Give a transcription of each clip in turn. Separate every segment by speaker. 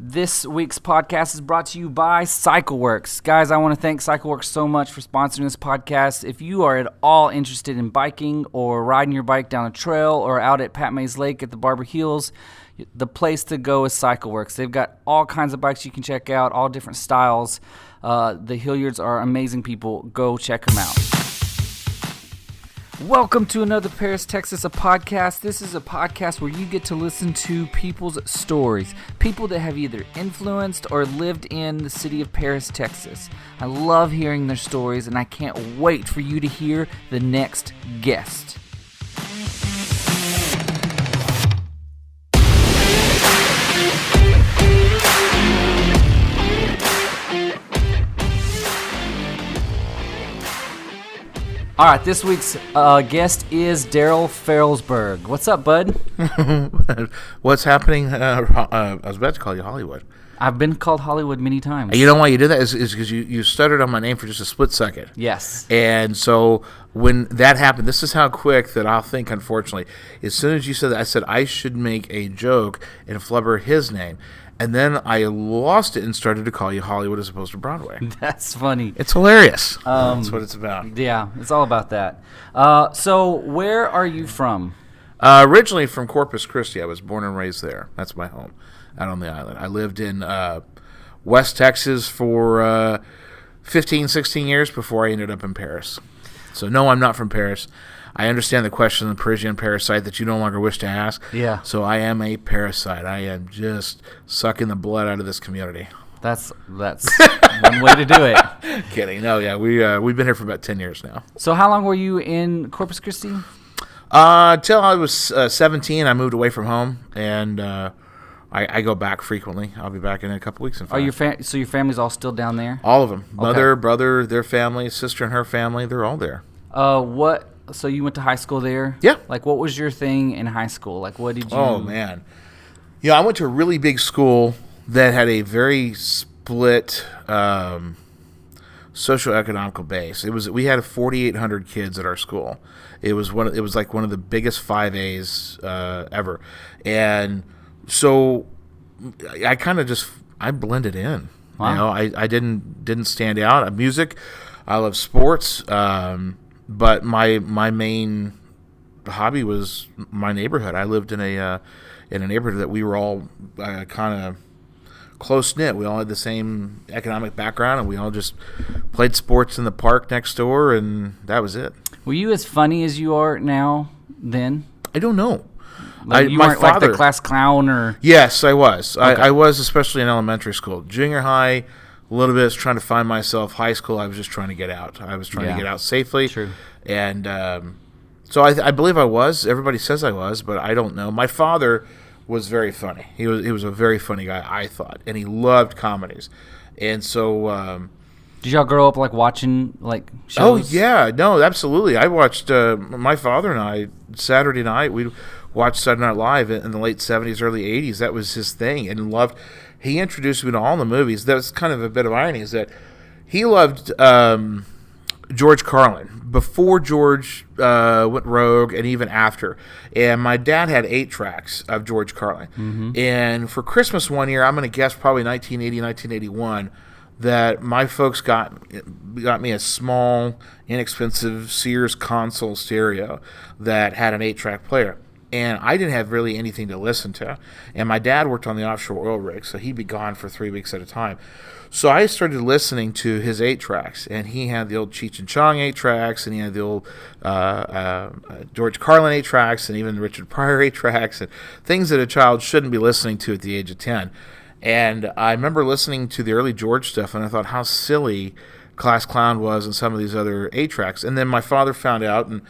Speaker 1: This week's podcast is brought to you by CycleWorks. Guys, I want to thank CycleWorks so much for sponsoring this podcast. If you are at all interested in biking or riding your bike down a trail or out at Pat Mays Lake at the Barber Hills, the place to go is CycleWorks. They've got all kinds of bikes you can check out, all different styles. The Hilliards are amazing people. Go check them out. Welcome to another Paris, Texas, a podcast. This is a podcast where you get to listen to people's stories, people that have either influenced or lived in the city of Paris, Texas. I love hearing their stories, and I can't wait for you to hear the next guest. All right, this week's guest is Daryl Felsberg. What's up, bud?
Speaker 2: What's happening? I was about to call you Hollywood.
Speaker 1: I've been called Hollywood many times.
Speaker 2: You know why you did that? Is because you stuttered on my name for just a split second.
Speaker 1: Yes.
Speaker 2: And so when that happened, this is how quick that I'll think, unfortunately. As soon as you said that, I said I should make a joke and flubber his name. And then I lost it and started to call you Hollywood as opposed to Broadway.
Speaker 1: That's funny.
Speaker 2: It's hilarious. That's what it's about.
Speaker 1: Yeah, it's all about that. So where are you from?
Speaker 2: Originally from Corpus Christi. I was born and raised there. That's my home out on the island. I lived in West Texas for 15, 16 years before I ended up in Paris. So no, I'm not from Paris. I understand the question of the Parisian parasite that you no longer wish to ask.
Speaker 1: Yeah.
Speaker 2: So I am a parasite. I am just sucking the blood out of this community.
Speaker 1: That's one way to do it.
Speaker 2: Kidding. No, yeah, we've been here for about 10 years now.
Speaker 1: So how long were you in Corpus Christi?
Speaker 2: Till I was 17, I moved away from home, and I go back frequently. I'll be back in a couple weeks.
Speaker 1: So your family's all still down there?
Speaker 2: All of them. Mother, brother, their family, sister and her family, they're all there.
Speaker 1: So you went to high school there?
Speaker 2: Yeah.
Speaker 1: Like, what was your thing in high school? Like, what did you...
Speaker 2: Oh, man. I went to a really big school that had a very split socioeconomical base. We had 4,800 kids at our school. It was like one of the biggest 5As ever. And so I kind of I blended in.
Speaker 1: Wow.
Speaker 2: I didn't stand out. Music, I love sports. But my main hobby was my neighborhood. I lived in a neighborhood that we were all kind of close knit. We all had the same economic background, and we all just played sports in the park next door, and that was it.
Speaker 1: Were you as funny as you are now then?
Speaker 2: I don't know.
Speaker 1: Like you weren't like the class clown or...
Speaker 2: Yes, I was.
Speaker 1: Okay.
Speaker 2: I was, especially in elementary school. Junior high, a little bit, trying to find myself. High school, I was just trying to get out. I was trying to get out safely.
Speaker 1: True.
Speaker 2: And so I believe I was. Everybody says I was, but I don't know. My father was very funny. He was a very funny guy, I thought, and he loved comedies. And so...
Speaker 1: did y'all grow up like watching like shows?
Speaker 2: Oh, yeah. No, absolutely. I watched, my father and I, Saturday night, we'd watch Saturday Night Live in the late 70s, early 80s. That was his thing, and loved... He introduced me to all the movies. That was kind of a bit of irony, is that he loved George Carlin before George went rogue and even after. And my dad had 8 tracks of George Carlin. Mm-hmm. And for Christmas one year, I'm going to guess probably 1980, 1981, that my folks got me a small, inexpensive Sears console stereo that had an 8-track player. And I didn't have really anything to listen to. And my dad worked on the offshore oil rig, so he'd be gone for 3 weeks at a time. So I started listening to his 8-tracks, and he had the old Cheech and Chong 8-tracks, and he had the old George Carlin 8-tracks, and even Richard Pryor 8-tracks, and things that a child shouldn't be listening to at the age of 10. And I remember listening to the early George stuff, and I thought how silly Class Clown was and some of these other 8-tracks. And then my father found out, and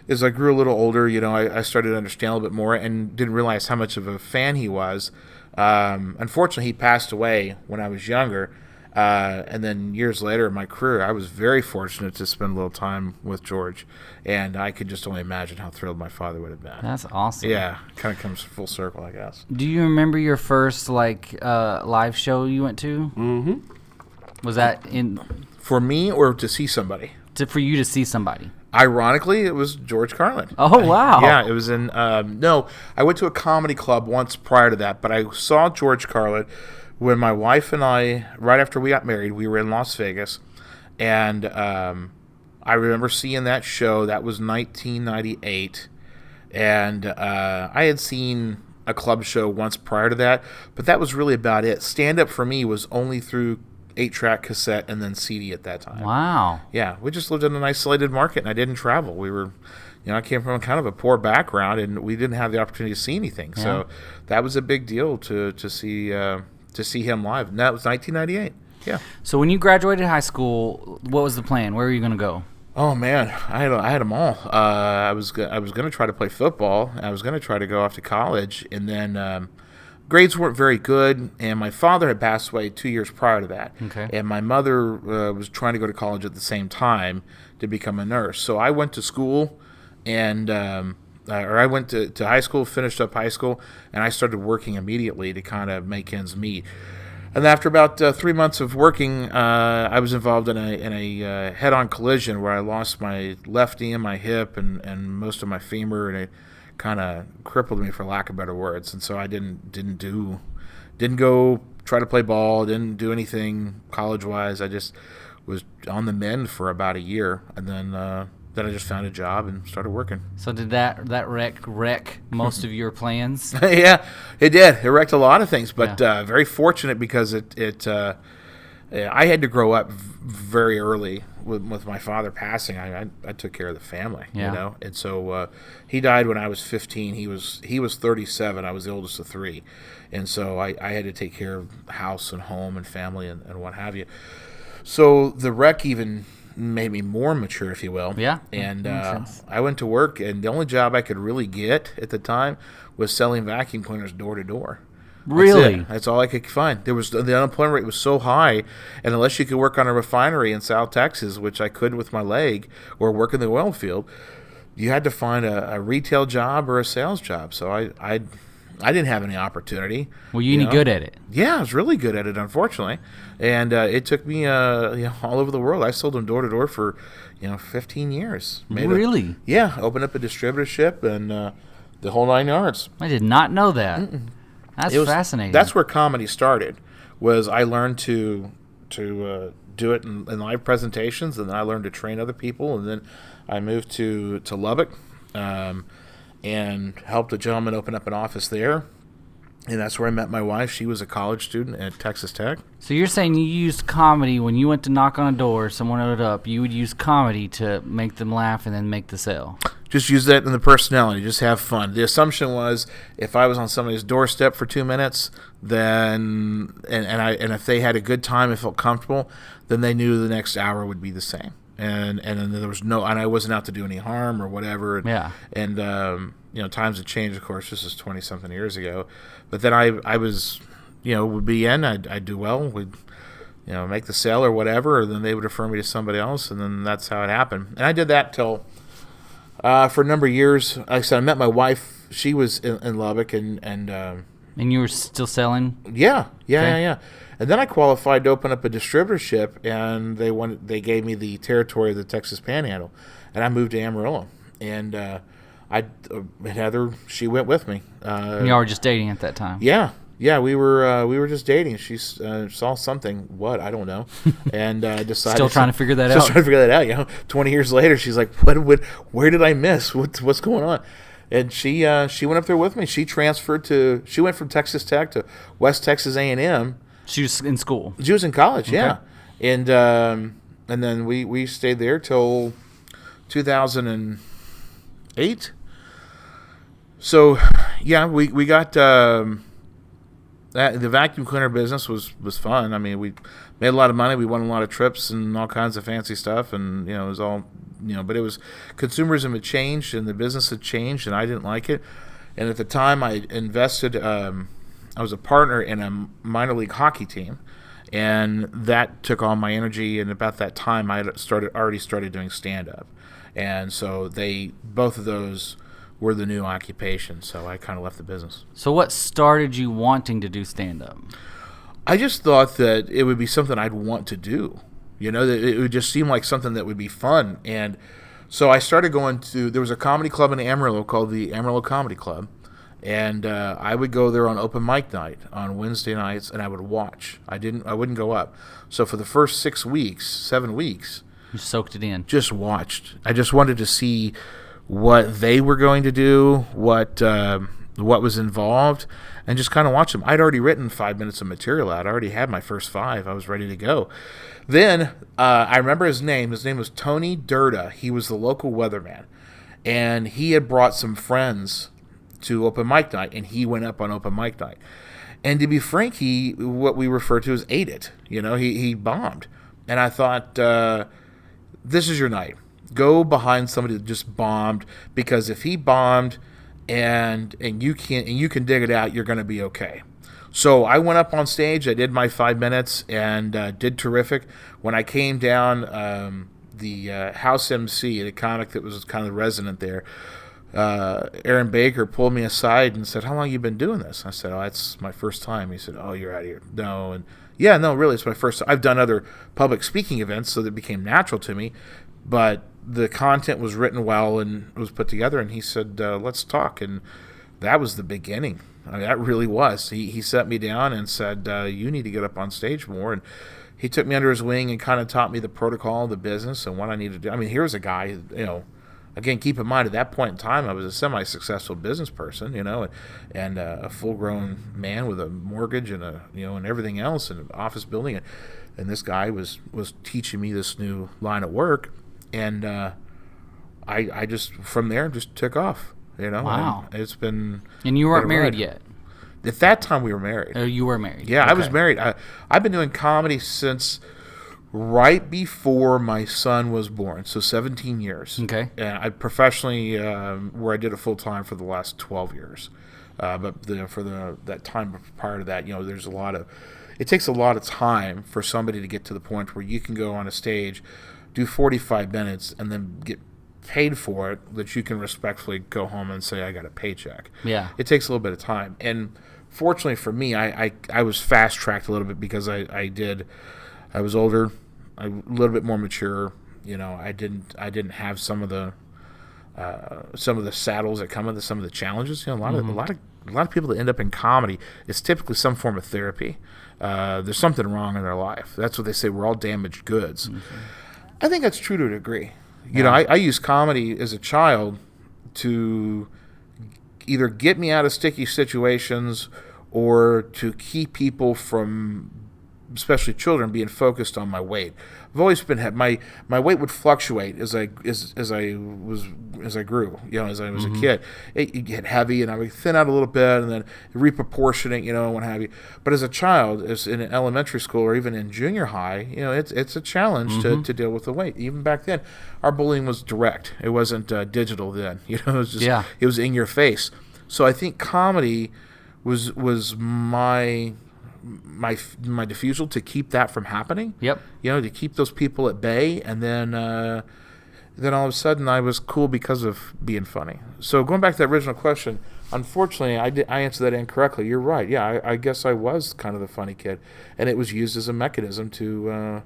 Speaker 2: as I grew a little older, I started to understand a little bit more and didn't realize how much of a fan he was. Unfortunately, he passed away when I was younger. And then years later in my career, I was very fortunate to spend a little time with George. And I could just only imagine how thrilled my father would have been.
Speaker 1: That's awesome.
Speaker 2: Yeah, kind of comes full circle, I guess.
Speaker 1: Do you remember your first live show you went to?
Speaker 2: Mm-hmm.
Speaker 1: Was that in...
Speaker 2: For me or to see somebody?
Speaker 1: For you to see somebody.
Speaker 2: Ironically, it was George Carlin.
Speaker 1: Oh, wow.
Speaker 2: Yeah, it was in... no, I went to a comedy club once prior to that, but I saw George Carlin when my wife and I, right after we got married, we were in Las Vegas, and I remember seeing that show. That was 1998, and I had seen a club show once prior to that, but that was really about it. Stand-up for me was only through 8-track cassette and then CD at that time.
Speaker 1: Wow.
Speaker 2: Yeah, we just lived in an isolated market, and I didn't travel. We were, I came from kind of a poor background, and we didn't have the opportunity to see anything. Yeah. So that was a big deal to see him live. And that was 1998. Yeah.
Speaker 1: So when you graduated high school, what was the plan? Where were you going to go?
Speaker 2: Oh man, I had them all. I was going to try to play football. I was going to try to go off to college, and then grades weren't very good. And my father had passed away 2 years prior to that.
Speaker 1: Okay.
Speaker 2: And my mother was trying to go to college at the same time to become a nurse. So I went to school, and I went to high school, finished up high school, and I started working immediately to kind of make ends meet. And after about 3 months of working, I was involved in a head-on collision where I lost my left knee and my hip and most of my femur, and it kind of crippled me, for lack of better words. And so I didn't go try to play ball, didn't do anything college-wise. I just was on the mend for about a year, and then I just found a job and started working.
Speaker 1: So did that wreck most of your plans?
Speaker 2: Yeah, it did. It wrecked a lot of things, but very fortunate because I had to grow up very early with my father passing. I took care of the family, and so he died when I was 15. He was 37. I was the oldest of three, and so I had to take care of the house and home and family and what have you. So the wreck even made me more mature, if you will.
Speaker 1: Yeah.
Speaker 2: And I went to work, and the only job I could really get at the time was selling vacuum cleaners door to door.
Speaker 1: Really?
Speaker 2: That's all I could find. The unemployment rate was so high, and unless you could work on a refinery in South Texas, which I could with my leg, or work in the oil field, you had to find a retail job or a sales job. So I didn't have any opportunity.
Speaker 1: Were you any good at it?
Speaker 2: Yeah, I was really good at it, unfortunately. And it took me all over the world. I sold them door to door for 15 years.
Speaker 1: Really?
Speaker 2: Opened up a distributorship and the whole 9 yards.
Speaker 1: I did not know that. That's fascinating.
Speaker 2: That's where comedy started. Was I learned to do it in live presentations, and then I learned to train other people, and then I moved to Lubbock. And helped a gentleman open up an office there. And that's where I met my wife. She was a college student at Texas Tech.
Speaker 1: So you're saying you used comedy when you went to knock on a door, someone opened it up, you would use comedy to make them laugh and then make the sale?
Speaker 2: Just use that in the personality. Just have fun. The assumption was if I was on somebody's doorstep for 2 minutes, then and if they had a good time and felt comfortable, then they knew the next hour would be the same. And then there was and I wasn't out to do any harm or whatever. And times have changed, of course. This is 20-something years ago. But then I was, would be in. I'd do well. We'd, make the sale or whatever. Or then they would refer me to somebody else, and then that's how it happened. And I did that till for a number of years. Like I said, I met my wife. She was in Lubbock, and
Speaker 1: you were still selling?
Speaker 2: Yeah. And then I qualified to open up a distributorship, and they gave me the territory of the Texas Panhandle, and I moved to Amarillo. And Heather, she went with me.
Speaker 1: Y'all were just dating at that time?
Speaker 2: Yeah, we were just dating. She saw something, I don't know, and decided.
Speaker 1: Still trying to figure that out.
Speaker 2: Still trying to figure that out. 20 years later, she's like, where did I miss? What's going on? And she went up there with me. She went from Texas Tech to West Texas A&M.
Speaker 1: She was in school.
Speaker 2: She was in college, yeah. And then we stayed there till 2008. So, we got the vacuum cleaner business was fun. I mean, we made a lot of money. We won a lot of trips and all kinds of fancy stuff, and it was all but it was consumerism had changed and the business had changed, and I didn't like it. And at the time, I invested. I was a partner in a minor league hockey team, and that took all my energy. And about that time, I already started doing stand-up, and so both of those were the new occupation. So I kind of left the business.
Speaker 1: So what started you wanting to do stand-up?
Speaker 2: I just thought that it would be something I'd want to do. That it would just seem like something that would be fun. And so I started going to. There was a comedy club in Amarillo called the Amarillo Comedy Club. And I would go there on open mic night on Wednesday nights, and I would watch. I wouldn't go up. So for the first 7 weeks,
Speaker 1: you soaked it in.
Speaker 2: Just watched. I just wanted to see what they were going to do, what was involved, and just kind of watch them. I'd already written 5 minutes of material out. I already had my first 5. I was ready to go. Then I remember his name. His name was Tony Durda. He was the local weatherman, and he had brought some friends to open mic night, and he went up on open mic night. And to be frank, he, what we refer to as, ate it. You know, he bombed. And I thought, this is your night. Go behind somebody that just bombed, because if he bombed and you can dig it out, you're going to be okay. So I went up on stage. I did my 5 minutes and did terrific. When I came down, the house MC, the comic that was kind of resident there, Aaron Baker, pulled me aside and said, "How long have you been doing this?" I said, "Oh, it's my first time." He said, "Oh, you're out of here." No, and yeah, no, really, it's my first time. I've done other public speaking events, so that became natural to me, but the content was written well and was put together. And he said, "Let's talk." And that was the beginning. I mean, that really was. He set me down and said, "You need to get up on stage more." And he took me under his wing and kind of taught me the protocol, the business, and what I needed to do. I mean, here's a guy, you know. Again, keep in mind, at that point in time, I was a semi-successful business person, you know, and a full-grown man with a mortgage and and everything else, and an office building, and this guy was teaching me this new line of work, and I just from there just took off, you know.
Speaker 1: Wow.
Speaker 2: And it's been.
Speaker 1: And you weren't married yet.
Speaker 2: At that time, we were married.
Speaker 1: Oh, you were married.
Speaker 2: Yeah,
Speaker 1: okay.
Speaker 2: I was married. I've been doing comedy since right before my son was born, so 17 years.
Speaker 1: Okay.
Speaker 2: And I professionally, where I did it full time for the last 12 years. But that time prior to that, it takes a lot of time for somebody to get to the point where you can go on a stage, do 45 minutes, and then get paid for it, that you can respectfully go home and say, "I got a paycheck."
Speaker 1: Yeah.
Speaker 2: It takes a little bit of time. And fortunately for me, I was fast-tracked a little bit, because I was older, a little bit more mature. You know, I didn't have some of the saddles that come with some of the challenges. You know, a lot of people that end up in comedy, it's typically some form of therapy. There's something wrong in their life. That's what they say. We're all damaged goods. Mm-hmm. I think that's true to a degree. You know, I used comedy as a child to either get me out of sticky situations or to keep people from, especially children, being focused on my weight. I've always been my weight would fluctuate as I grew. You know, as I was a kid, it get heavy, and I would thin out a little bit, and then reproportionate. You know, and what have you. But as a child, as in elementary school or even in junior high, you know, it's a challenge to deal with the weight. Even back then, our bullying was direct. It wasn't digital then. You know, it was just it was in your face. So I think comedy was my diffusal to keep that from happening.
Speaker 1: Yep.
Speaker 2: You know, to keep those people at bay, and then all of a sudden I was cool because of being funny. So going back to the original question, unfortunately I answered that incorrectly. You're right. Yeah, I guess I was kind of the funny kid, and it was used as a mechanism to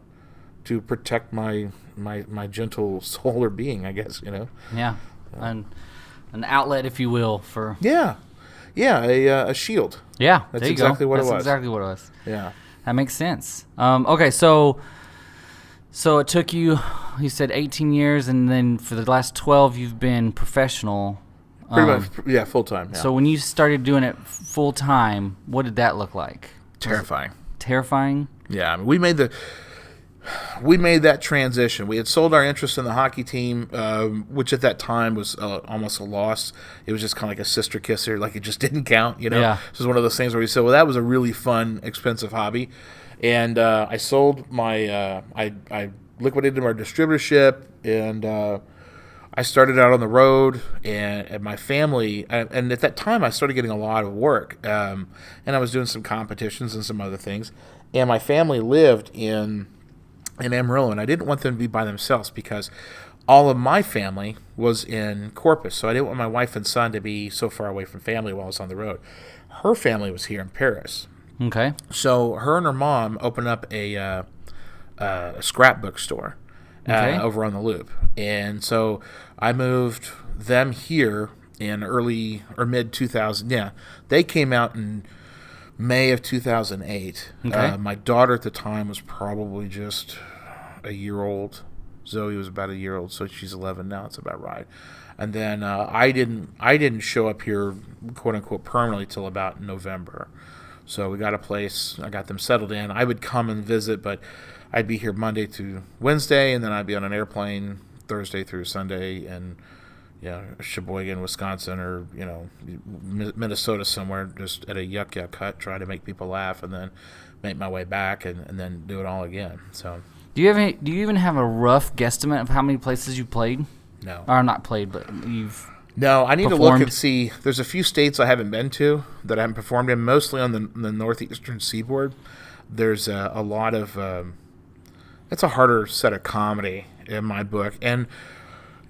Speaker 2: protect my gentle soul or being, I guess. You know.
Speaker 1: Yeah. An outlet, if you will, for.
Speaker 2: Yeah. Yeah, a shield.
Speaker 1: Yeah,
Speaker 2: that's
Speaker 1: there you
Speaker 2: exactly
Speaker 1: go.
Speaker 2: what
Speaker 1: That's
Speaker 2: it was.
Speaker 1: exactly what it was.
Speaker 2: Yeah,
Speaker 1: that makes sense. Okay, so it took you said 18 years, and then for the last 12, you've been professional.
Speaker 2: Pretty much, yeah, full time. Yeah.
Speaker 1: So when you started doing it full time, what did that look like?
Speaker 2: Terrifying.
Speaker 1: Terrifying.
Speaker 2: Yeah, I mean, we made that transition. We had sold our interest in the hockey team, which at that time was almost a loss. It was just kind of like a sister kisser, like it just didn't count, you know?
Speaker 1: Yeah.
Speaker 2: This was one of those things where we said, well, that was a really fun, expensive hobby. And I sold my, I liquidated my distributorship, and I started out on the road, and my family, and at that time I started getting a lot of work, and I was doing some competitions and some other things, and my family lived in Amarillo, and I didn't want them to be by themselves because all of my family was in Corpus, so I didn't want my wife and son to be so far away from family while I was on the road. Her family was here in Paris.
Speaker 1: Okay.
Speaker 2: So her and her mom opened up a scrapbook store over on the Loop, and so I moved them here in early or mid 2000. Yeah, they came out in May of 2008.
Speaker 1: Okay.
Speaker 2: My daughter at the time was probably just a year old. Zoe was about a year old, so she's 11 now. It's about right. And then I didn't show up here, quote unquote, permanently till about November. So we got a place. I got them settled in. I would come and visit, but I'd be here Monday to Wednesday, and then I'd be on an airplane Thursday through Sunday, and Sheboygan, Wisconsin, or Minnesota somewhere, just at a yuck hut, try to make people laugh, and then make my way back, and then do it all again. So.
Speaker 1: Do you even have a rough guesstimate of how many places you played?
Speaker 2: No.
Speaker 1: Or not played, but you've.
Speaker 2: No, I need
Speaker 1: performed?
Speaker 2: to look and see. There's a few states I haven't been to that I haven't performed in, mostly on the northeastern seaboard. There's a lot of. It's a harder set of comedy in my book, and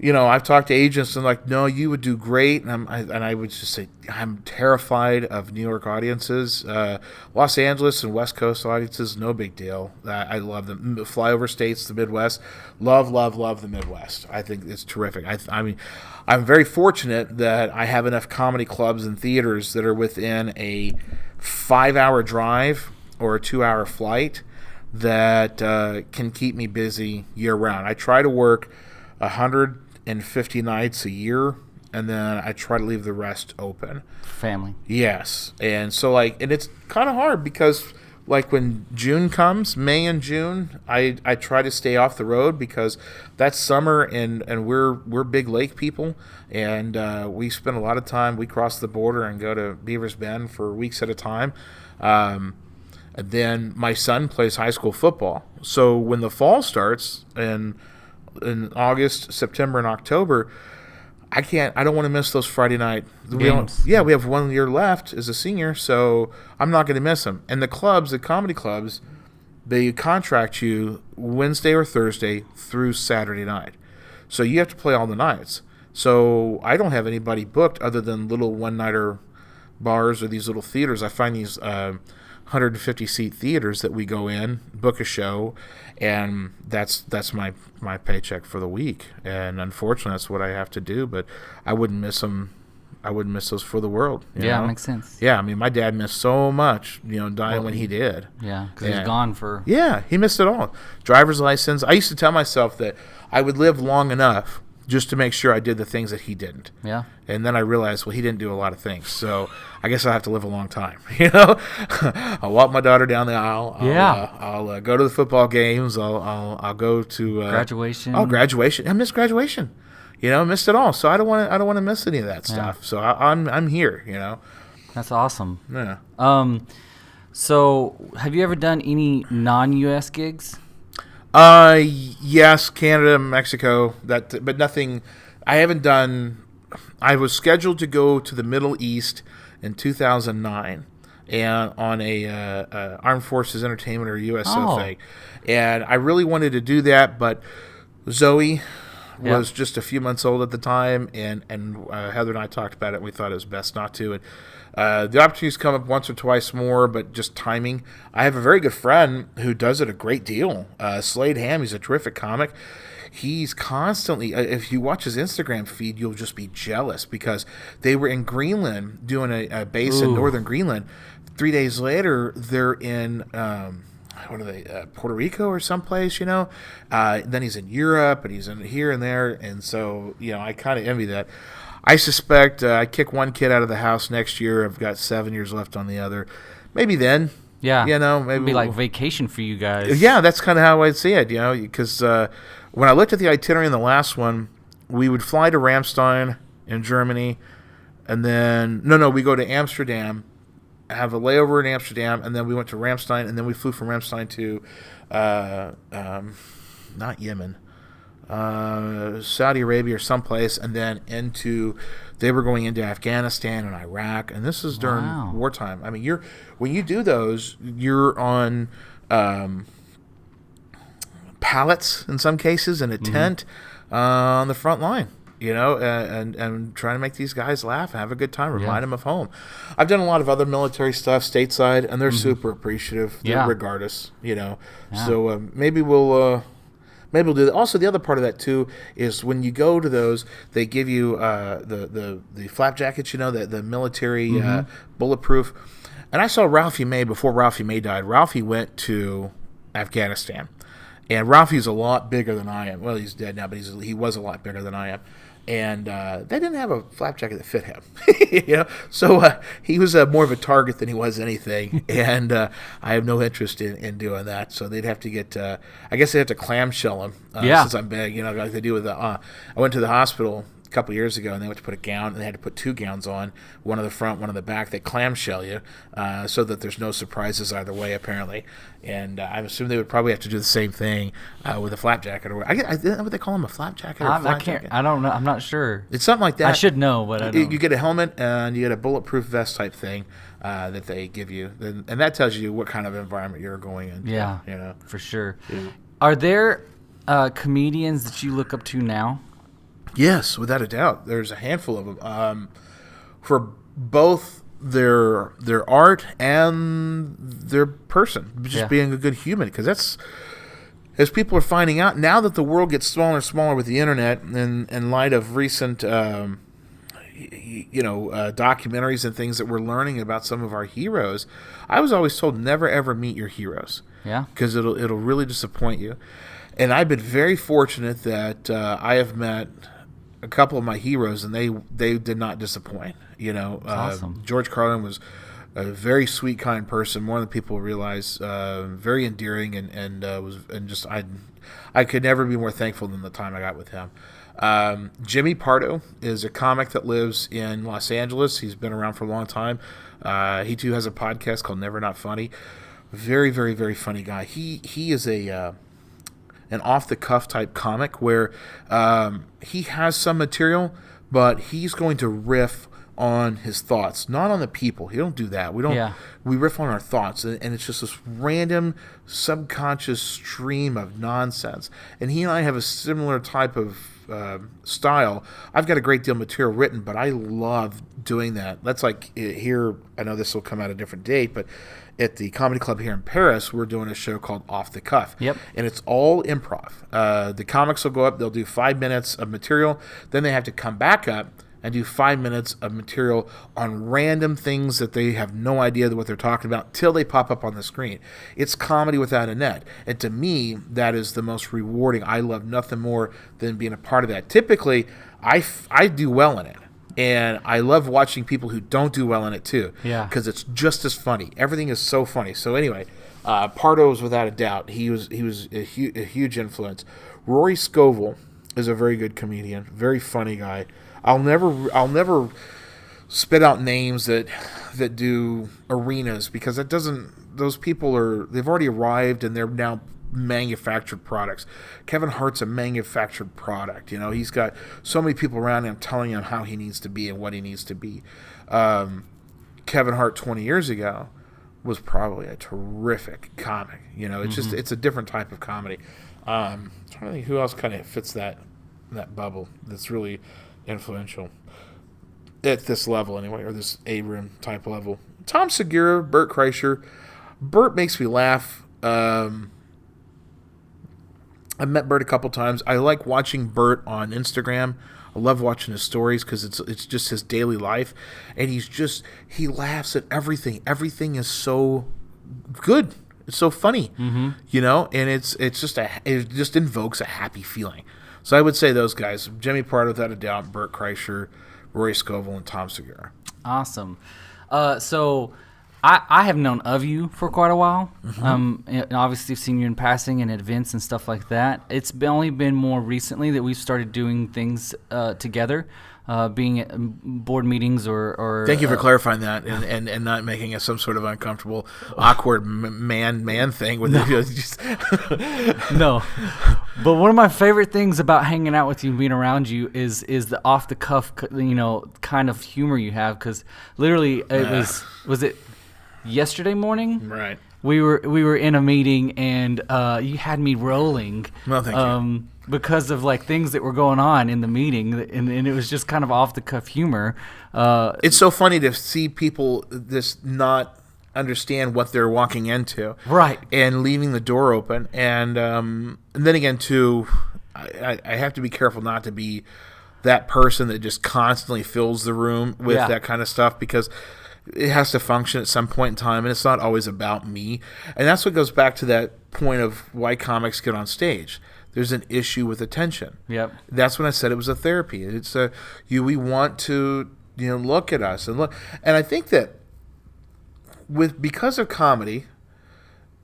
Speaker 2: I've talked to agents and like, no, you would do great, and I would just say I'm terrified of New York audiences, Los Angeles and West Coast audiences, no big deal. I love them. Flyover states, the Midwest, love the Midwest. I think it's terrific. I mean, I'm very fortunate that I have enough comedy clubs and theaters that are within a 5-hour drive or a 2-hour flight that can keep me busy year round. I try to work 150 nights a year, and then I try to leave the rest open.
Speaker 1: Family.
Speaker 2: Yes. And so and it's kind of hard because when June comes, May and June, I try to stay off the road because that's summer, and we're big lake people, and we spend a lot of time. We cross the border and go to Beavers Bend for weeks at a time. And then my son plays high school football. So when the fall starts in August, September, and October, I don't want to miss those Friday night
Speaker 1: games.
Speaker 2: We have 1 year left as a senior, so I'm not going to miss them. And the comedy clubs, they contract you Wednesday or Thursday through Saturday night. So you have to play all the nights. So I don't have anybody booked other than little one-nighter bars or these little theaters. I find these 150-seat theaters that we go in, book a show, and that's my paycheck for the week. And unfortunately, that's what I have to do. But I wouldn't miss them. I wouldn't miss those for the world.
Speaker 1: Yeah, it makes sense.
Speaker 2: Yeah, I mean, my dad missed so much, dying when he did.
Speaker 1: Yeah, because he was gone for.
Speaker 2: Yeah, he missed it all. Driver's license. I used to tell myself that I would live long enough just to make sure I did the things that he didn't.
Speaker 1: Yeah.
Speaker 2: And then I realized, well, he didn't do a lot of things. So I guess I'll have to live a long time. I'll walk my daughter down the aisle. I'll go to the football games. I'll go to
Speaker 1: graduation.
Speaker 2: Oh, graduation! I missed graduation. I missed it all. So I don't want to miss any of that stuff.
Speaker 1: Yeah.
Speaker 2: So I'm here.
Speaker 1: That's awesome.
Speaker 2: Yeah.
Speaker 1: So have you ever done any non-U.S. gigs?
Speaker 2: Yes, Canada, Mexico, but nothing. I haven't done. I was scheduled to go to the Middle East in 2009, and on a Armed Forces Entertainment or USO thing, and I really wanted to do that, but Zoe was just a few months old at the time, and Heather and I talked about it, and we thought it was best not to. And the opportunities come up once or twice more, but just timing. I have a very good friend who does it a great deal. Slade Ham, he's a terrific comic. He's constantly, if you watch his Instagram feed, you'll just be jealous because they were in Greenland doing a base in northern Greenland. 3 days later, they're in, Puerto Rico or someplace, Then he's in Europe, and he's in here and there. And so, I kind of envy that. I suspect I kick one kid out of the house next year. I've got 7 years left on the other. Maybe then.
Speaker 1: Yeah.
Speaker 2: Maybe
Speaker 1: it'd be like vacation for you guys.
Speaker 2: Yeah, that's kind of how I'd see it, because when I looked at the itinerary in the last one, we would fly to Ramstein in Germany, and then, we go to Amsterdam, have a layover in Amsterdam, and then we went to Ramstein, and then we flew from Ramstein to, not Yemen, Saudi Arabia or someplace, and then they were going into Afghanistan and Iraq, and this is during wartime. I mean, when you do those, you're on pallets in some cases in a tent on the front line, and trying to make these guys laugh and have a good time, remind them of home. I've done a lot of other military stuff stateside, and they're super appreciative regardless, So maybe we'll maybe we'll do that. Also, the other part of that too is when you go to those, they give you the flap jackets, the military bulletproof. And I saw Ralphie May before Ralphie May died. Ralphie went to Afghanistan, and Ralphie's a lot bigger than I am. Well, he's dead now, but he was a lot bigger than I am. And they didn't have a flap jacket that fit him, So he was more of a target than he was anything. And I have no interest in doing that. So they'd have to get, I guess they have to clamshell him since I'm big, like they do with the. I went to the hospital a couple years ago, and they went to put a gown, and they had to put 2 gowns on, one on the front, one on the back. They clamshell you so that there's no surprises either way, apparently. And I assume they would probably have to do the same thing with a flap jacket. Or I don't know what they call them, a flap jacket or a flak jacket.
Speaker 1: I don't know. I'm not sure.
Speaker 2: It's something like that.
Speaker 1: I should know, but I don't.
Speaker 2: You get a helmet and you get a bulletproof vest type thing that they give you, and that tells you what kind of environment you're going in.
Speaker 1: Yeah, for sure.
Speaker 2: Yeah.
Speaker 1: Are there comedians that you look up to now?
Speaker 2: Yes, without a doubt. There's a handful of them. For both their art and their person, just being a good human, because that's, as people are finding out now that the world gets smaller and smaller with the internet, and in light of recent documentaries and things that we're learning about some of our heroes. I was always told never ever meet your heroes.
Speaker 1: Yeah, because
Speaker 2: it'll really disappoint you. And I've been very fortunate that I have met a couple of my heroes, and they did not disappoint.
Speaker 1: Awesome.
Speaker 2: George Carlin was a very sweet, kind person, more than people realize. Very endearing, I could never be more thankful than the time I got with him. Jimmy Pardo is a comic that lives in Los Angeles. He's been around for a long time. He too has a podcast called Never Not Funny. Very, very, very funny guy. He is an off-the-cuff type comic where he has some material, but he's going to riff on his thoughts, not on the people. He don't do that. We don't. Yeah. We riff on our thoughts, and it's just this random subconscious stream of nonsense. And he and I have a similar type of style. I've got a great deal of material written, but I love doing that. That's like here. I know this will come out a different date, but at the comedy club here in Paris, we're doing a show called Off the Cuff.
Speaker 1: Yep.
Speaker 2: And it's all improv. The comics will go up. They'll do 5 minutes of material. Then they have to come back up and do 5 minutes of material on random things that they have no idea what they're talking about till they pop up on the screen. It's comedy without a net. And to me, that is the most rewarding. I love nothing more than being a part of that. Typically, I do well in it. And I love watching people who don't do well in it too.
Speaker 1: Yeah.
Speaker 2: Because it's just as funny. Everything is so funny. So anyway, Pardo was without a doubt. He was a huge influence. Rory Scovel is a very good comedian, very funny guy. I'll never spit out names that do arenas, because that doesn't. Those people they've already arrived and they're now manufactured products. Kevin Hart's a manufactured product. He's got so many people around him telling him how he needs to be and what he needs to be. Kevin Hart 20 years ago was probably a terrific comic. It's just it's a different type of comedy. I'm trying to think who else kind of fits that bubble that's really influential at this level anyway, or this A-room type level. Tom Segura, Bert Kreischer. Bert makes me laugh. I've met Bert a couple times. I like watching Bert on Instagram. I love watching his stories because it's just his daily life, and he laughs at everything. Everything is so good. It's so funny, and it just invokes a happy feeling. So I would say those guys: Jimmy Pardo, without a doubt, Bert Kreischer, Rory Scovel, and Tom Segura.
Speaker 1: Awesome. So I have known of you for quite a while. Mm-hmm. And obviously, I've seen you in passing and at events and stuff like that. It's only been more recently that we've started doing things together, being at board meetings or.
Speaker 2: Thank you for clarifying that and not making it some sort of uncomfortable, awkward man thing with
Speaker 1: No. But one of my favorite things about hanging out with you and being around you is the off the cuff, kind of humor you have. Because literally, was it yesterday morning?
Speaker 2: Right.
Speaker 1: We were in a meeting and you had me rolling.
Speaker 2: Well, thank you.
Speaker 1: Because of things that were going on in the meeting, and it was just kind of off the cuff humor.
Speaker 2: It's so funny to see people not understand what they're walking into,
Speaker 1: Right.
Speaker 2: and leaving the door open. And then again, too, I have to be careful not to be that person that just constantly fills the room with that kind of stuff, because it has to function at some point in time, and it's not always about me. And that's what goes back to that point of why comics get on stage. There's an issue with attention.
Speaker 1: Yep.
Speaker 2: That's when I said it was a therapy. It's we want to look at us and look. And I think that because of comedy,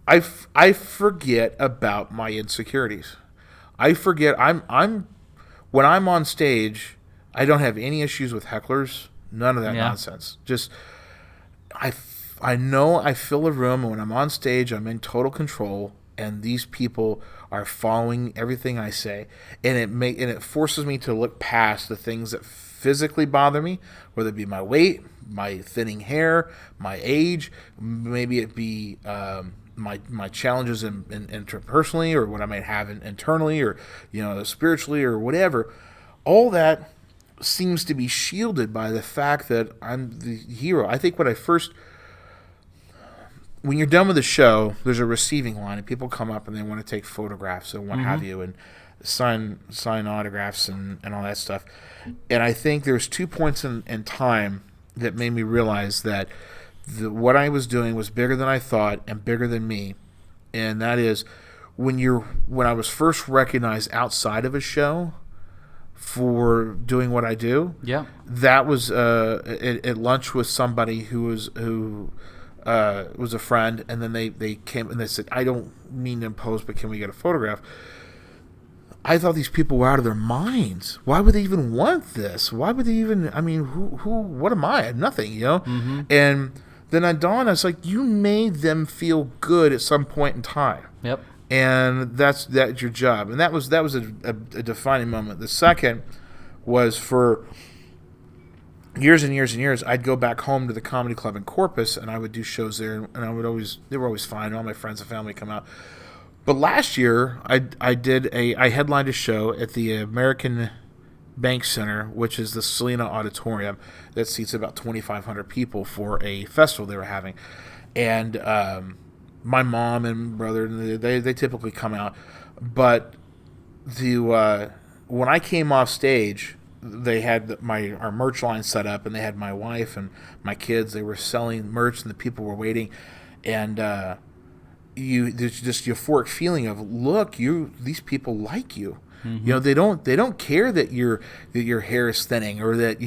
Speaker 2: I forget about my insecurities. I forget when I'm on stage, I don't have any issues with hecklers. None of that nonsense. Just I know I fill a room, and when I'm on stage, I'm in total control, and these people are following everything I say, and it forces me to look past the things that physically bother me, whether it be my weight, my thinning hair, my age, maybe it be my challenges interpersonally, or what I might have internally, or spiritually, or whatever. All that seems to be shielded by the fact that I'm the hero. I think when you're done with the show, there's a receiving line, and people come up and they want to take photographs and what have you, and sign autographs and all that stuff. And I think there's 2 points in time that made me realize that what I was doing was bigger than I thought and bigger than me. And that is when I was first recognized outside of a show for doing what I do.
Speaker 1: Yeah.
Speaker 2: That was at lunch with somebody who was a friend, and then they came and they said, "I don't mean to impose, but can we get a photograph?" I thought these people were out of their minds. Why would they even want this? Why would they even? I mean, what am I? Nothing,
Speaker 1: Mm-hmm.
Speaker 2: And then I dawned, I was like, you made them feel good at some point in time.
Speaker 1: Yep.
Speaker 2: And that's your job. And that was a defining moment. The second was for years and years and years. I'd go back home to the comedy club in Corpus, and I would do shows there, and they were always fine. All my friends and family come out. But last year, I headlined a show at the American Bank Center, which is the Selena Auditorium that seats about 2,500 people for a festival they were having. And my mom and brother, they typically come out. But when I came off stage, they had our merch line set up, and they had my wife and my kids. They were selling merch, and the people were waiting. And there's this euphoric feeling of, look, these people like you. Mm-hmm. They don't care that your hair is thinning, or that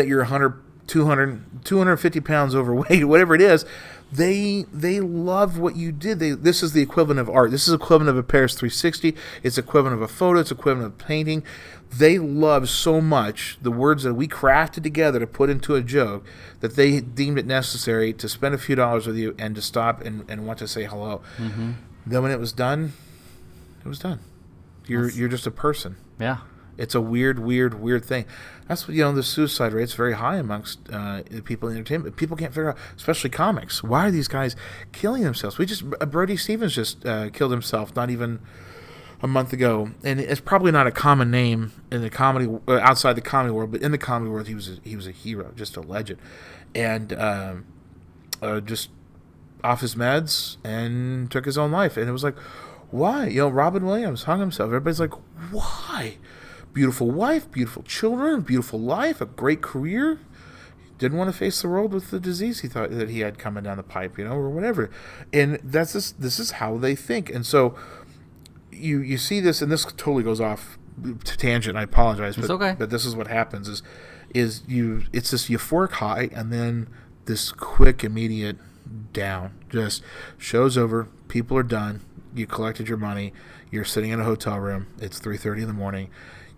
Speaker 2: you're 100, 200, 250 pounds overweight, whatever it is. They love what you did. This is the equivalent of art. This is equivalent of a Paris 360. It's equivalent of a photo. It's equivalent of painting. They love so much the words that we crafted together to put into a joke that they deemed it necessary to spend a few dollars with you and to stop and want to say hello. Mm-hmm. Then when it was done, it was done. You're just a person.
Speaker 1: Yeah.
Speaker 2: It's a weird thing. That's what, the suicide rate's very high amongst people in entertainment. People can't figure out, especially comics, why are these guys killing themselves? Brody Stevens just killed himself not even a month ago, and it's probably not a common name in the comedy outside the comedy world, but in the comedy world, he was a hero, just a legend, and just off his meds and took his own life. And it was like, why? Robin Williams hung himself. Everybody's like, why? Beautiful wife, beautiful children, beautiful life, a great career. Didn't want to face the world with the disease he thought that he had coming down the pipe, or whatever. And this is how they think. And so you see this, and this totally goes off to tangent. I apologize, but,
Speaker 1: it's okay.
Speaker 2: But this is what happens: is it's this euphoric high, and then this quick, immediate down. Just show's over. People are done. You collected your money. You're sitting in a hotel room. It's 3:30 in the morning.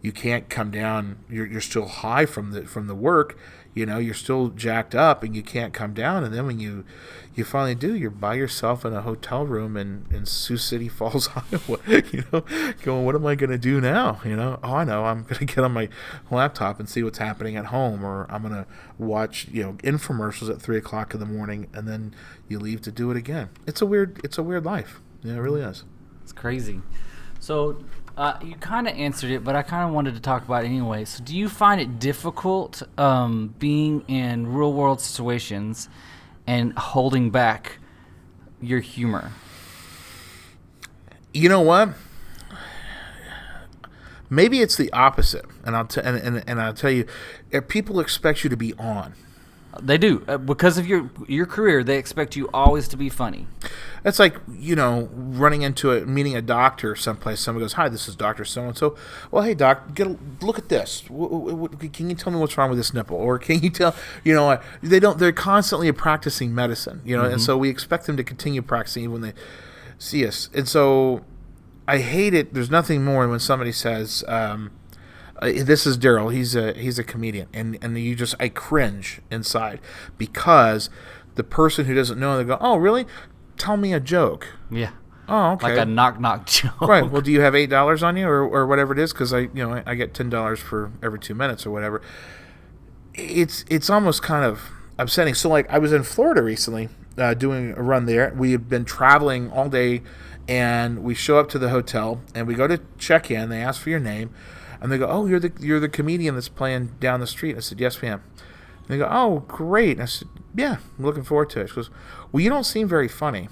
Speaker 2: You can't come down. You're still high from the work. You're still jacked up, and you can't come down. And then when you finally do, you're by yourself in a hotel room in Sioux City Falls, Iowa. Going, what am I going to do now? Oh, I know. I'm going to get on my laptop and see what's happening at home, or I'm going to watch infomercials at 3:00 in the morning, and then you leave to do it again. It's a weird life. Yeah, it really is.
Speaker 1: It's crazy. So you kind of answered it, but I kind of wanted to talk about it anyway. So do you find it difficult being in real world situations and holding back your humor?
Speaker 2: You know what? Maybe it's the opposite, and I'll tell you, if people expect you to be on.
Speaker 1: They do. Because of your career, they expect you always to be funny.
Speaker 2: It's like, running into meeting a doctor someplace. Someone goes, "Hi, this is Dr. So-and-so." "Well, hey, doc, look at this. Can you tell me what's wrong with this nipple?" Or can you tell, they're constantly practicing medicine, and so we expect them to continue practicing even when they see us. And so I hate it. There's nothing more when somebody says, this is Daryl. He's a comedian, and I cringe inside because the person who doesn't know, they go, "Oh, really? Tell me a joke."
Speaker 1: Yeah.
Speaker 2: Oh, okay.
Speaker 1: Like a knock joke.
Speaker 2: Right. Well, do you have $8 on you or whatever it is? Because I get $10 for every 2 minutes or whatever. It's almost kind of upsetting. So like I was in Florida recently doing a run there. We had been traveling all day, and we show up to the hotel and we go to check in. They ask for your name. And they go, "Oh, you're the comedian that's playing down the street." I said, "Yes, ma'am." And they go, "Oh, great." And I said, "Yeah, I'm looking forward to it." She goes, "Well, you don't seem very funny."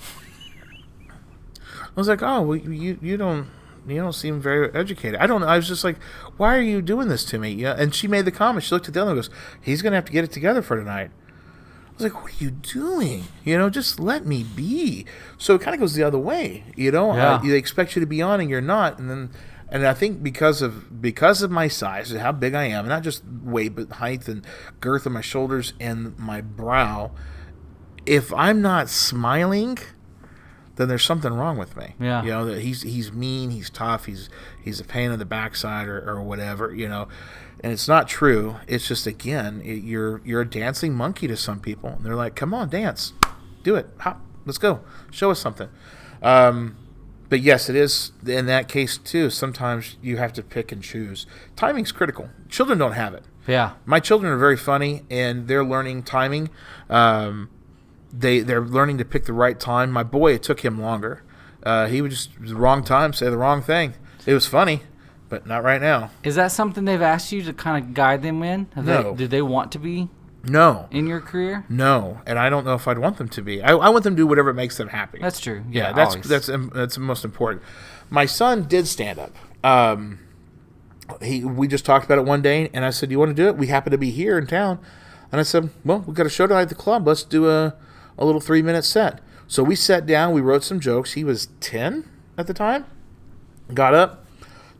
Speaker 2: I was like, "Oh, well, you don't seem very educated." I don't know. I was just like, "Why are you doing this to me?" Yeah. And she made the comment. She looked at the other and goes, "He's gonna have to get it together for tonight." I was like, "What are you doing? Just let me be." So it kind of goes the other way.
Speaker 1: Yeah.
Speaker 2: They expect you to be on and you're not, and I think because of my size and how big I am, not just weight, but height and girth of my shoulders and my brow, if I'm not smiling, then there's something wrong with me.
Speaker 1: Yeah.
Speaker 2: That he's mean, he's tough, he's a pain in the backside or whatever, And it's not true. It's just, again, you're a dancing monkey to some people. And they're like, "Come on, dance. Do it. Hop. Let's go. Show us something." But yes, it is in that case too. Sometimes you have to pick and choose. Timing's critical. Children don't have it.
Speaker 1: Yeah.
Speaker 2: My children are very funny, and they're learning timing. They're learning to pick the right time. My boy, it took him longer. He would just the wrong time say the wrong thing. It was funny, but not right now.
Speaker 1: Is that something they've asked you to kind of guide them in?
Speaker 2: No.
Speaker 1: Do they want to be?
Speaker 2: No.
Speaker 1: In your career?
Speaker 2: No, and I don't know if I'd want them to be. I want them to do whatever makes them happy.
Speaker 1: That's true.
Speaker 2: Yeah,
Speaker 1: always.
Speaker 2: that's the most important. My son did stand up. We just talked about it one day, and I said, "Do you want to do it?" We happen to be here in town, and I said, "Well, we've got a show tonight at the club. Let's do a little 3-minute set." So we sat down. We wrote some jokes. He was 10 at the time. Got up,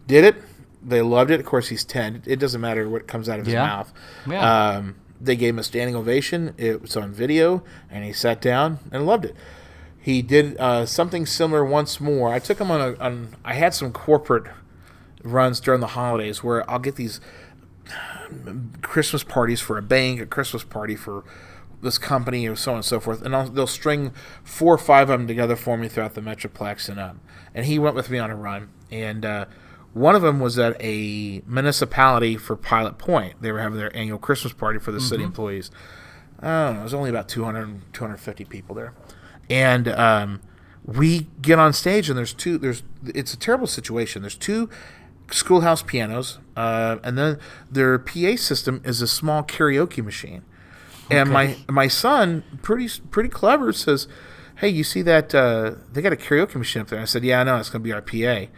Speaker 2: did it. They loved it. Of course, he's 10. It doesn't matter what comes out of his mouth.
Speaker 1: Yeah.
Speaker 2: They gave him a standing ovation. It was on video, and he sat down and loved it. He did something similar once more. I took him on I had some corporate runs during the holidays where I'll get these Christmas parties for a bank, a Christmas party for this company, or so on and so forth, and they'll string 4 or 5 of them together for me throughout the Metroplex, and he went with me on a run, and one of them was at a municipality for Pilot Point. They were having their annual Christmas party for the city employees. I don't know, it was only about 250 people there. And we get on stage, and it's a terrible situation. There's 2 schoolhouse pianos, and then their PA system is a small karaoke machine. And my son, pretty clever, says, "Hey, you see that they got a karaoke machine up there?" I said, "Yeah, I know. It's going to be our PA."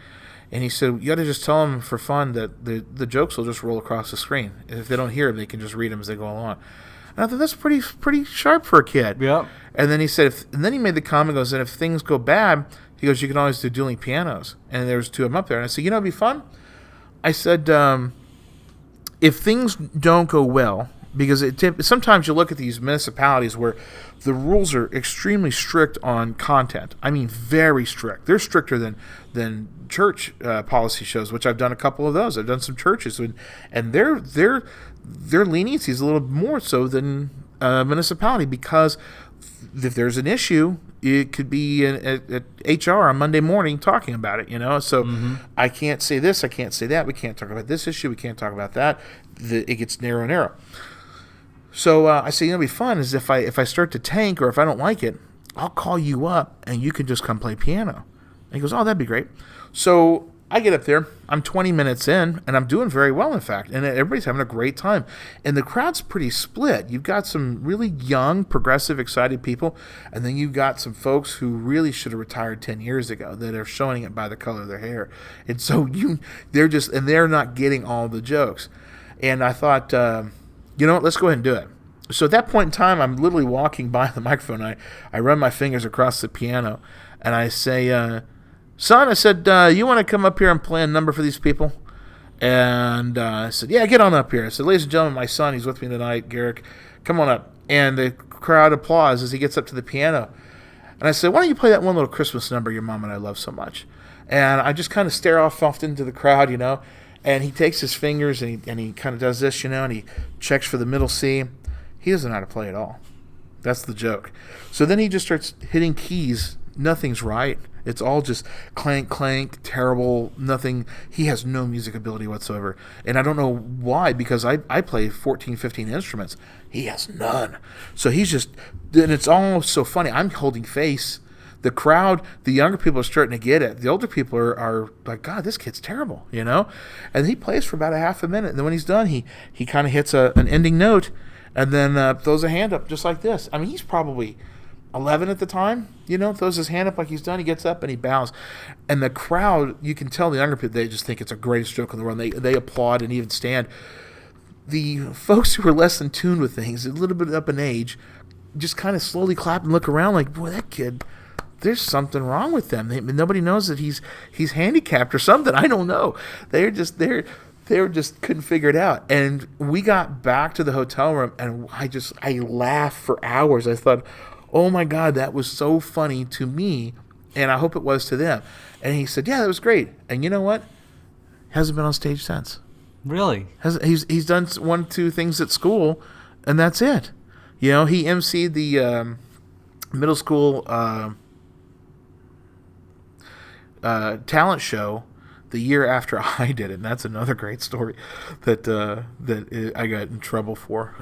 Speaker 2: And he said, "You got to just tell them for fun that the jokes will just roll across the screen. If they don't hear them, they can just read them as they go along." And I thought that's pretty sharp for a kid.
Speaker 1: Yep.
Speaker 2: And then he said, and then he made the comment, goes, "And if things go bad," he goes, "you can always do dueling pianos." And there's 2 of them up there. And I said, "It'd be fun." I said, if things don't go well, because sometimes you look at these municipalities where the rules are extremely strict on content. I mean, very strict. They're stricter than church policy shows, which I've done a couple of those. I've done some churches, and their leniency is a little more so than a municipality, because if there's an issue, it could be at HR on Monday morning talking about it, So I can't say this, I can't say that. We can't talk about this issue. We can't talk about that. It gets narrow. So I say, it'd be fun is if I start to tank, or if I don't like it, I'll call you up and you can just come play piano. And he goes, "Oh, that'd be great." So I get up there, I'm 20 minutes in, and I'm doing very well, in fact, and everybody's having a great time. And the crowd's pretty split. You've got some really young, progressive, excited people, and then you've got some folks who really should have retired 10 years ago that are showing it by the color of their hair. And so they're not getting all the jokes. And I thought, you know what, let's go ahead and do it. So at that point in time, I'm literally walking by the microphone. I run my fingers across the piano, and I say, son, I said, you want to come up here and play a number for these people? And I said, yeah, get on up here. I said, ladies and gentlemen, my son, he's with me tonight, Garrick. Come on up. And the crowd applauds as he gets up to the piano. And I said, why don't you play that one little Christmas number your mom and I love so much? And I just kind of stare off into the crowd, and he takes his fingers and he kind of does this, and he checks for the middle C. He doesn't know how to play at all. That's the joke. So then he just starts hitting keys. Nothing's right. It's all just clank, clank, terrible, nothing. He has no music ability whatsoever. And I don't know why, because I play 14, 15 instruments. He has none. So he's just, and it's all so funny. I'm holding face. The crowd, the younger people are starting to get it. The older people are like, God, this kid's terrible, And he plays for about a half a minute. And then when he's done, he kind of hits an ending note and then throws a hand up just like this. I mean, he's probably 11 at the time, throws his hand up like he's done. He gets up and he bows. And the crowd, you can tell the younger people, they just think it's the greatest joke in the world. They applaud and even stand. The folks who are less in tune with things, a little bit up in age, just kind of slowly clap and look around like, boy, that kid, there's something wrong with them. Nobody knows that he's handicapped or something. I don't know. They just couldn't figure it out. And we got back to the hotel room, and I laughed for hours. I thought, oh my God, that was so funny to me, and I hope it was to them. And he said, yeah, that was great. And you know what? Hasn't been on stage since.
Speaker 1: Really?
Speaker 2: He's done 1, 2 things at school, and that's it. He emceed the middle school talent show the year after I did it, and that's another great story that I got in trouble for.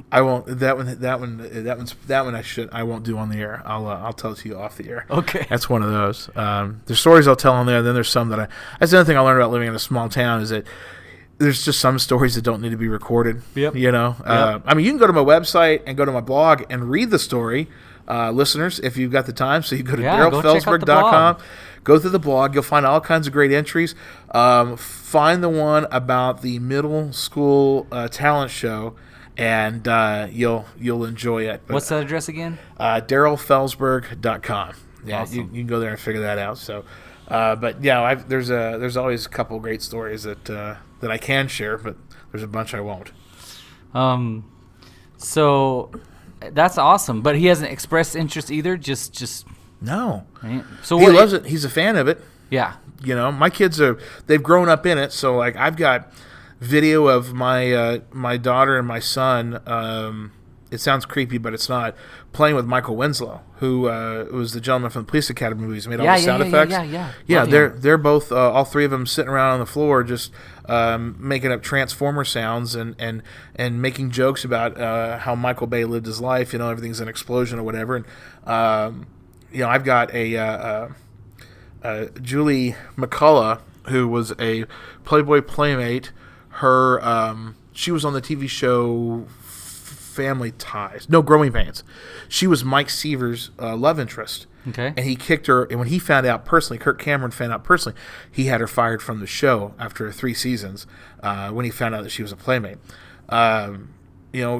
Speaker 2: I won't. That one I won't do on the air. I'll tell it to you off the air.
Speaker 1: Okay.
Speaker 2: That's one of those. There's stories I'll tell on there. And then there's some that that's the other thing I learned about living in a small town is that there's just some stories that don't need to be recorded.
Speaker 1: Yep.
Speaker 2: Yep. I mean, you can go to my website and go to my blog and read the story, listeners, if you've got the time. So you go to darylfelsberg.com. Go through the blog. You'll find all kinds of great entries. Find the one about the middle school talent show, and you'll enjoy it. But,
Speaker 1: what's that address again?
Speaker 2: darylfelsberg.com. Yeah,
Speaker 1: awesome.
Speaker 2: you can go there and figure that out. So, but yeah, there's always a couple of great stories that I can share, but there's a bunch I won't.
Speaker 1: So that's awesome. But he hasn't expressed interest either. Just
Speaker 2: no.
Speaker 1: Right? So
Speaker 2: he loves it. He's a fan of it.
Speaker 1: Yeah.
Speaker 2: My kids they've grown up in it. So like I've got video of my daughter and my son. It sounds creepy, but it's not. Playing with Michael Winslow, who was the gentleman from the Police Academy movies, made all the sound effects. Yeah. They're both all three of them sitting around on the floor, just making up Transformer sounds and making jokes about how Michael Bay lived his life. Everything's an explosion or whatever. And I've got a Julie McCullough, who was a Playboy Playmate. She was on the TV show Family Ties. No, Growing Pains. She was Mike Seaver's love interest.
Speaker 1: Okay.
Speaker 2: And he kicked her. And when he found out personally, Kirk Cameron found out personally, he had her fired from the show after 3 seasons when he found out that she was a Playmate.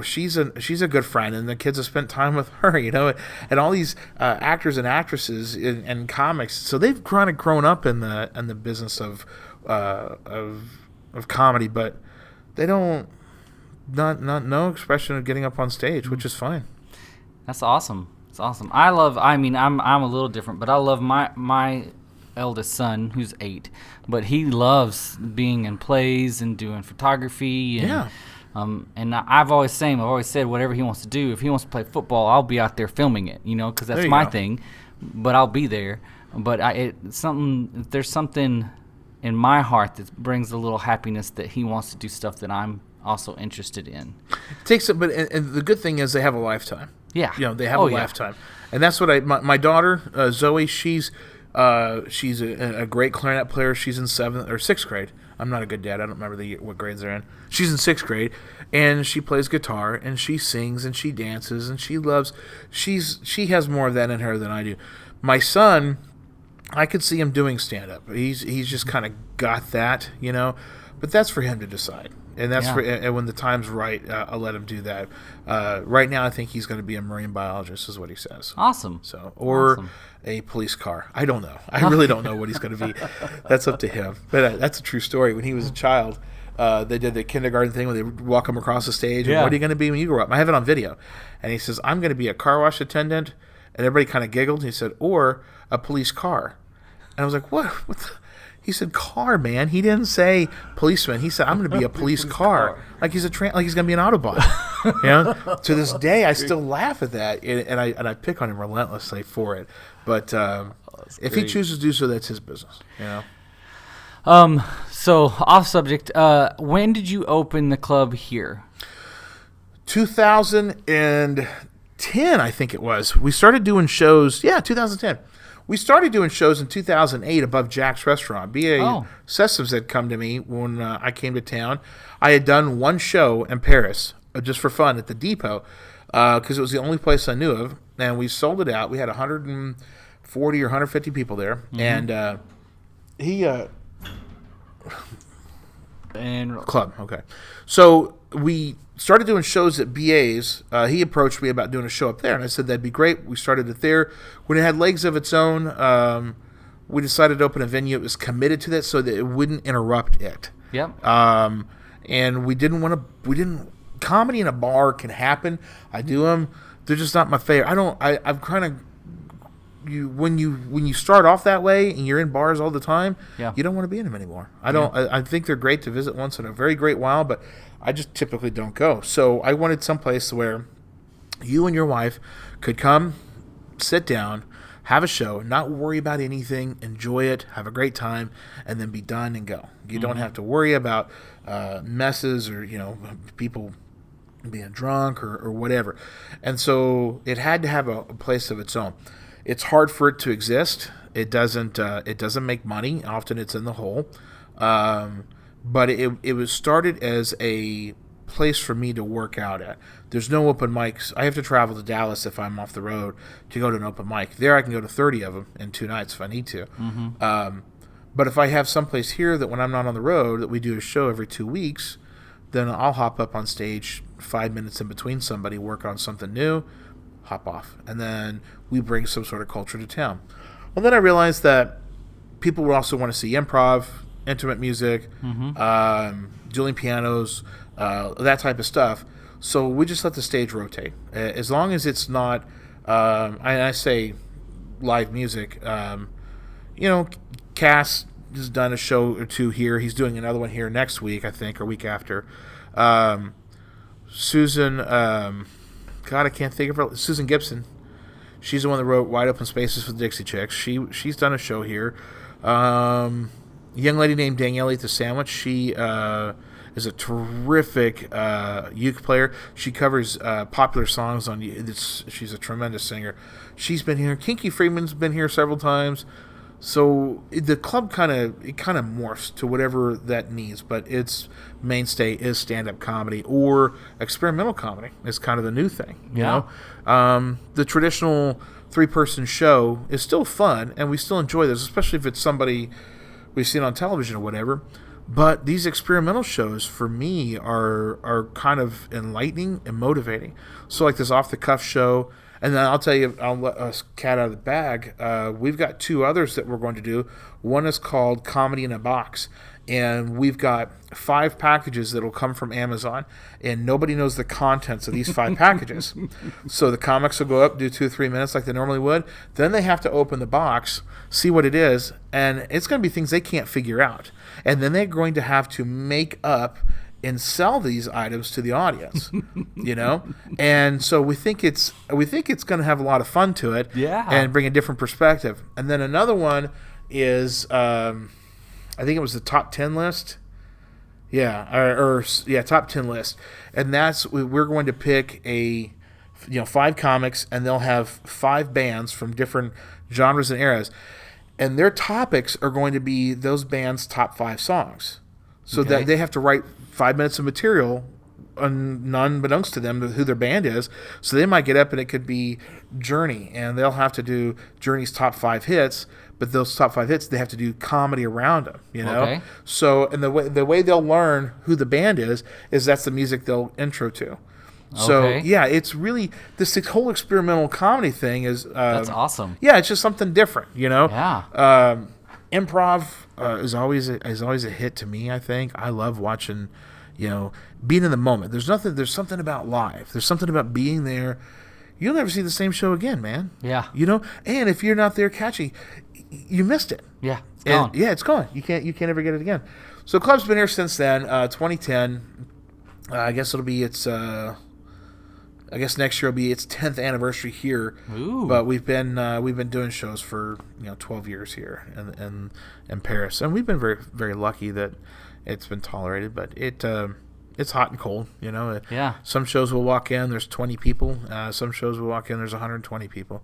Speaker 2: She's a good friend, and the kids have spent time with her, and all these actors and actresses in comics. So they've kind of grown up in the business of comedy, but they don't. No expression of getting up on stage, which is fine.
Speaker 1: That's awesome. It's awesome. I'm a little different, but I love my eldest son, who's 8, but he loves being in plays and doing photography. And,
Speaker 2: yeah.
Speaker 1: And I've always said whatever he wants to do. If he wants to play football, I'll be out there filming it, because that's my thing. But I'll be there. But there's something in my heart that brings a little happiness that he wants to do stuff that I'm also interested in.
Speaker 2: And the good thing is they have a lifetime.
Speaker 1: Yeah.
Speaker 2: They have a lifetime. And that's what my daughter, Zoe, she's She's a great clarinet player. She's in 7th or 6th grade. I'm not a good dad. I don't remember what grades they're in. She's in 6th grade, and she plays guitar, and she sings, and she dances, and she loves. She has more of that in her than I do. My son, I could see him doing stand-up. He's just kind of got that, But that's for him to decide. And that's and when the time's right, I'll let him do that. Right now, I think he's going to be a marine biologist, is what he says.
Speaker 1: Awesome.
Speaker 2: So, or a police car. I don't know. I really don't know what he's going to be. That's up to him. But that's a true story. When he was a child, they did the kindergarten thing where they walk him across the stage. And, what are you going to be when you grow up? I have it on video. And he says, I'm going to be a car wash attendant. And everybody kind of giggled. And he said, or a police car. And I was like, what? He said, car, man. He didn't say policeman. He said, I'm going to be a police car. Like he's like he's going to be an Autobot. To this day, I still laugh at that, and I pick on him relentlessly for it. But if he chooses to do so, that's his business.
Speaker 1: So off subject. When did you open the club here?
Speaker 2: 2010, I think it was. We started doing shows. Yeah, 2010. We started doing shows in 2008 above Jack's Restaurant. B.A. Sessions had come to me when I came to town. I had done one show in Paris just for fun at the Depot because it was the only place I knew of, and we sold it out. We had 140 or 150 people there, and club. Okay, so we started doing shows at BA's. He approached me about doing a show up there, and I said that'd be great. We started it there. When it had legs of its own, we decided to open a venue. It was committed to that so that it wouldn't interrupt it.
Speaker 1: Yep.
Speaker 2: And we didn't want to. Comedy in a bar can happen. I do them. They're just not my favorite. I'm kind of. When you start off that way and you're in bars all the time, you don't want to be in them anymore. I think they're great to visit once in a very great while, but I just typically don't go. So I wanted someplace where you and your wife could come, sit down, have a show, not worry about anything, enjoy it, have a great time, and then be done and go. You don't have to worry about messes or people being drunk or whatever. And so it had to have a place of its own. It's hard for it to exist. It doesn't make money. Often it's in the hole. But it was started as a place for me to work out at. There's no open mics. I have to travel to Dallas if I'm off the road to go to an open mic. There I can go to 30 of them in 2 nights if I need to. But if I have someplace here that when I'm not on the road that we do a show every 2 weeks, then I'll hop up on stage 5 minutes in between somebody, work on something new, hop off, and then we bring some sort of culture to town. Well, then I realized that people would also want to see improv, intimate music, dueling pianos, that type of stuff. So we just let the stage rotate. As long as it's not, I say live music, Cass has done a show or two here. He's doing another one here next week, I think, or week after. Susan, God, I can't think of her. Susan Gibson. She's the one that wrote Wide Open Spaces for the Dixie Chicks. She's done a show here. A young lady named Danielle Eat the Sandwich. She is a terrific uke player. She covers popular songs on. She's a tremendous singer. She's been here. Kinky Freeman's been here several times. So the club kind of morphs to whatever that needs, but its mainstay is stand-up comedy or experimental comedy. Is kind of the new thing, you know. The traditional 3-person show is still fun, and we still enjoy this, especially if it's somebody we've seen on television or whatever. But these experimental shows, for me, are kind of enlightening and motivating. So like this off-the-cuff show. And then I'll tell you, I'll let us cat out of the bag. We've got 2 others that we're going to do. One is called Comedy in a Box. And we've got 5 packages that will come from Amazon. And nobody knows the contents of these 5 packages. So the comics will go up, do 2 or 3 minutes like they normally would. Then they have to open the box, see what it is. And it's going to be things they can't figure out. And then they're going to have to make up and sell these items to the audience, and so we think it's going to have a lot of fun to it, and bring a different perspective. And then another one is, I think it was the top 10 list, top 10 list, and that's we're going to pick 5 comics, and they'll have 5 bands from different genres and eras. and their topics are going to be those bands' top 5 songs. So
Speaker 1: Okay.
Speaker 2: that they have to write 5 minutes of material, unbeknownst to them who their band is. So they might get up and it could be Journey, and they'll have to do Journey's top 5 hits. But those top 5 hits, they have to do comedy around them, you know.
Speaker 1: Okay.
Speaker 2: So, and the way they'll learn who the band is that's the music they'll intro to. So
Speaker 1: Okay.
Speaker 2: yeah, it's really this whole experimental comedy thing is.
Speaker 1: That's awesome.
Speaker 2: Yeah, it's just something different, you know.
Speaker 1: Yeah.
Speaker 2: Improv is always a hit to me. I think I love watching, being in the moment. There's something about live. There's something about being there. You'll never see the same show again, man.
Speaker 1: Yeah.
Speaker 2: And if you're not there catching, you missed it.
Speaker 1: Yeah. It's gone.
Speaker 2: Yeah, it's gone. You can't ever get it again. So club's been here since then. 2010. I guess I guess next year will be its 10th anniversary here.
Speaker 1: Ooh.
Speaker 2: But we've been doing shows for 12 years here in Paris, and we've been very very lucky that it's been tolerated. But it's hot and cold,
Speaker 1: Yeah.
Speaker 2: Some shows will walk in, there's 20 people. Some shows will walk in, there's 120 people.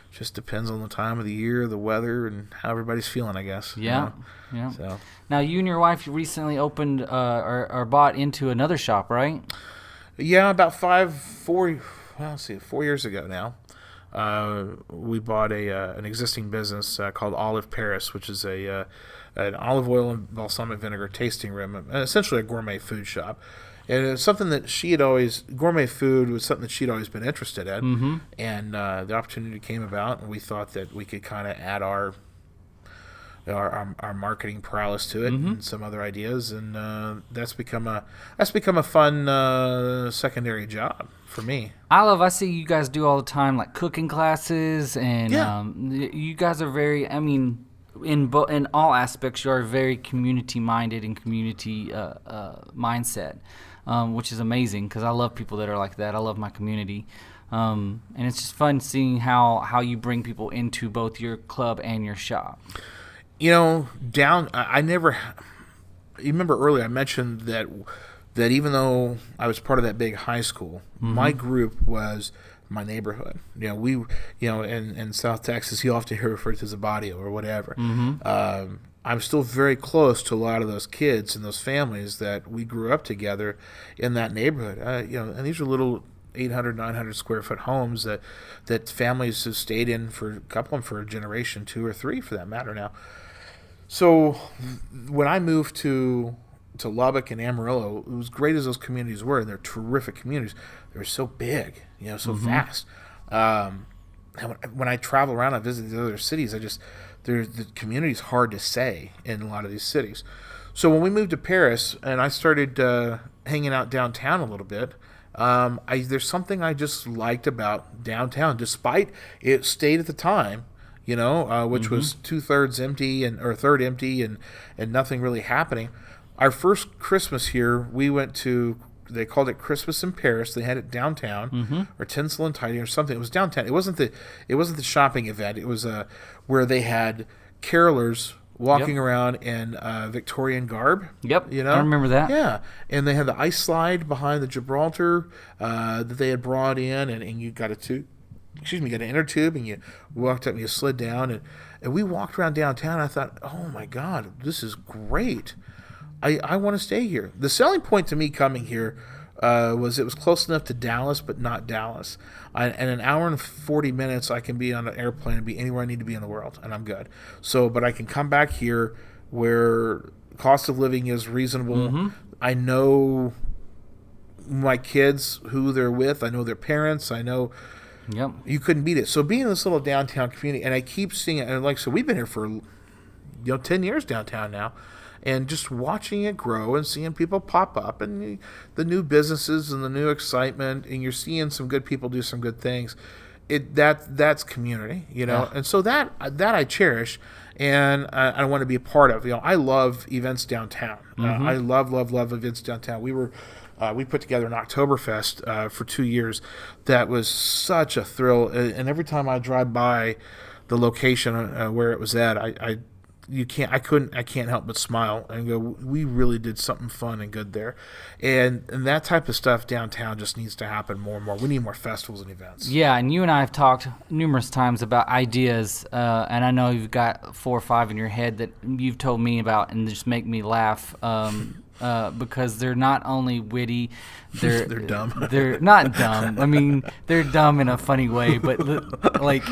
Speaker 2: Just depends on the time of the year, the weather, and how everybody's feeling, I guess.
Speaker 1: Yeah. Yeah.
Speaker 2: So
Speaker 1: Now, you and your wife recently opened or bought into another shop, right?
Speaker 2: yeah, about 4 years ago now. We bought an existing business called Olive Paris, which is an olive oil and balsamic vinegar tasting room, essentially a gourmet food shop. And it's something that gourmet food was something that she'd always been interested in.
Speaker 1: Mm-hmm.
Speaker 2: And the opportunity came about, and we thought that we could kind of add our marketing prowess to it and some other ideas, and that's become a fun secondary job for me.
Speaker 1: I see you guys do all the time, like cooking classes, and
Speaker 2: Yeah.
Speaker 1: you guys are very, in all aspects, you are very community minded and community mindset, which is amazing because I love people that are like that. I love my community. And it's just fun seeing how you bring people into both your club and your shop.
Speaker 2: I never. You remember earlier I mentioned that even though I was part of that big high school, my group was my neighborhood. In South Texas, you often hear referred to as a barrio or whatever. I'm still very close to a lot of those kids and those families that we grew up together in that neighborhood. And these are little 800, 900 square foot homes that families have stayed in for a couple of them for a generation, 2 or 3 for that matter now. So when I moved to Lubbock and Amarillo, it was great as those communities were, and they're terrific communities. They're so big, so vast. And when I travel around, I visit the other cities. The community's hard to say in a lot of these cities. So when we moved to Paris and I started hanging out downtown a little bit, there's something I just liked about downtown, despite it stayed at the time, which was 2/3 empty or a third empty and nothing really happening. Our first Christmas here, we went to, they called it Christmas in Paris. They had it downtown, or Tinsel and Tidy or something. It was downtown. It wasn't the shopping event. It was where they had carolers walking around in Victorian garb.
Speaker 1: Yep, I remember that.
Speaker 2: Yeah, and they had the ice slide behind the Gibraltar that they had brought in, and you got you got an inner tube, and you walked up and you slid down, and we walked around downtown. And I thought, oh my God, this is great. I want to stay here. The selling point to me coming here was it was close enough to Dallas, but not Dallas. In an hour and 40 minutes, I can be on an airplane and be anywhere I need to be in the world, and I'm good. But I can come back here where cost of living is reasonable. I know my kids, who they're with. I know their parents. I know you couldn't beat it. So being in this little downtown community, and I keep seeing it, and we've been here for 10 years downtown now. And just watching it grow and seeing people pop up and the new businesses and the new excitement, and you're seeing some good people do some good things. That's community,
Speaker 1: Yeah.
Speaker 2: And so that I cherish, and I want to be a part of. I love events downtown. I love events downtown. We put together an Oktoberfest for 2 years. That was such a thrill, and every time I drive by the location where it was at, I can't help but smile and go, we really did something fun and good there. And that type of stuff downtown just needs to happen more and more. We need more festivals and events.
Speaker 1: Yeah, and you and I have talked numerous times about ideas, and I know you've got 4 or 5 in your head that you've told me about and just make me laugh because they're not only witty, they're
Speaker 2: dumb.
Speaker 1: They're not dumb. I mean, they're dumb in a funny way, but like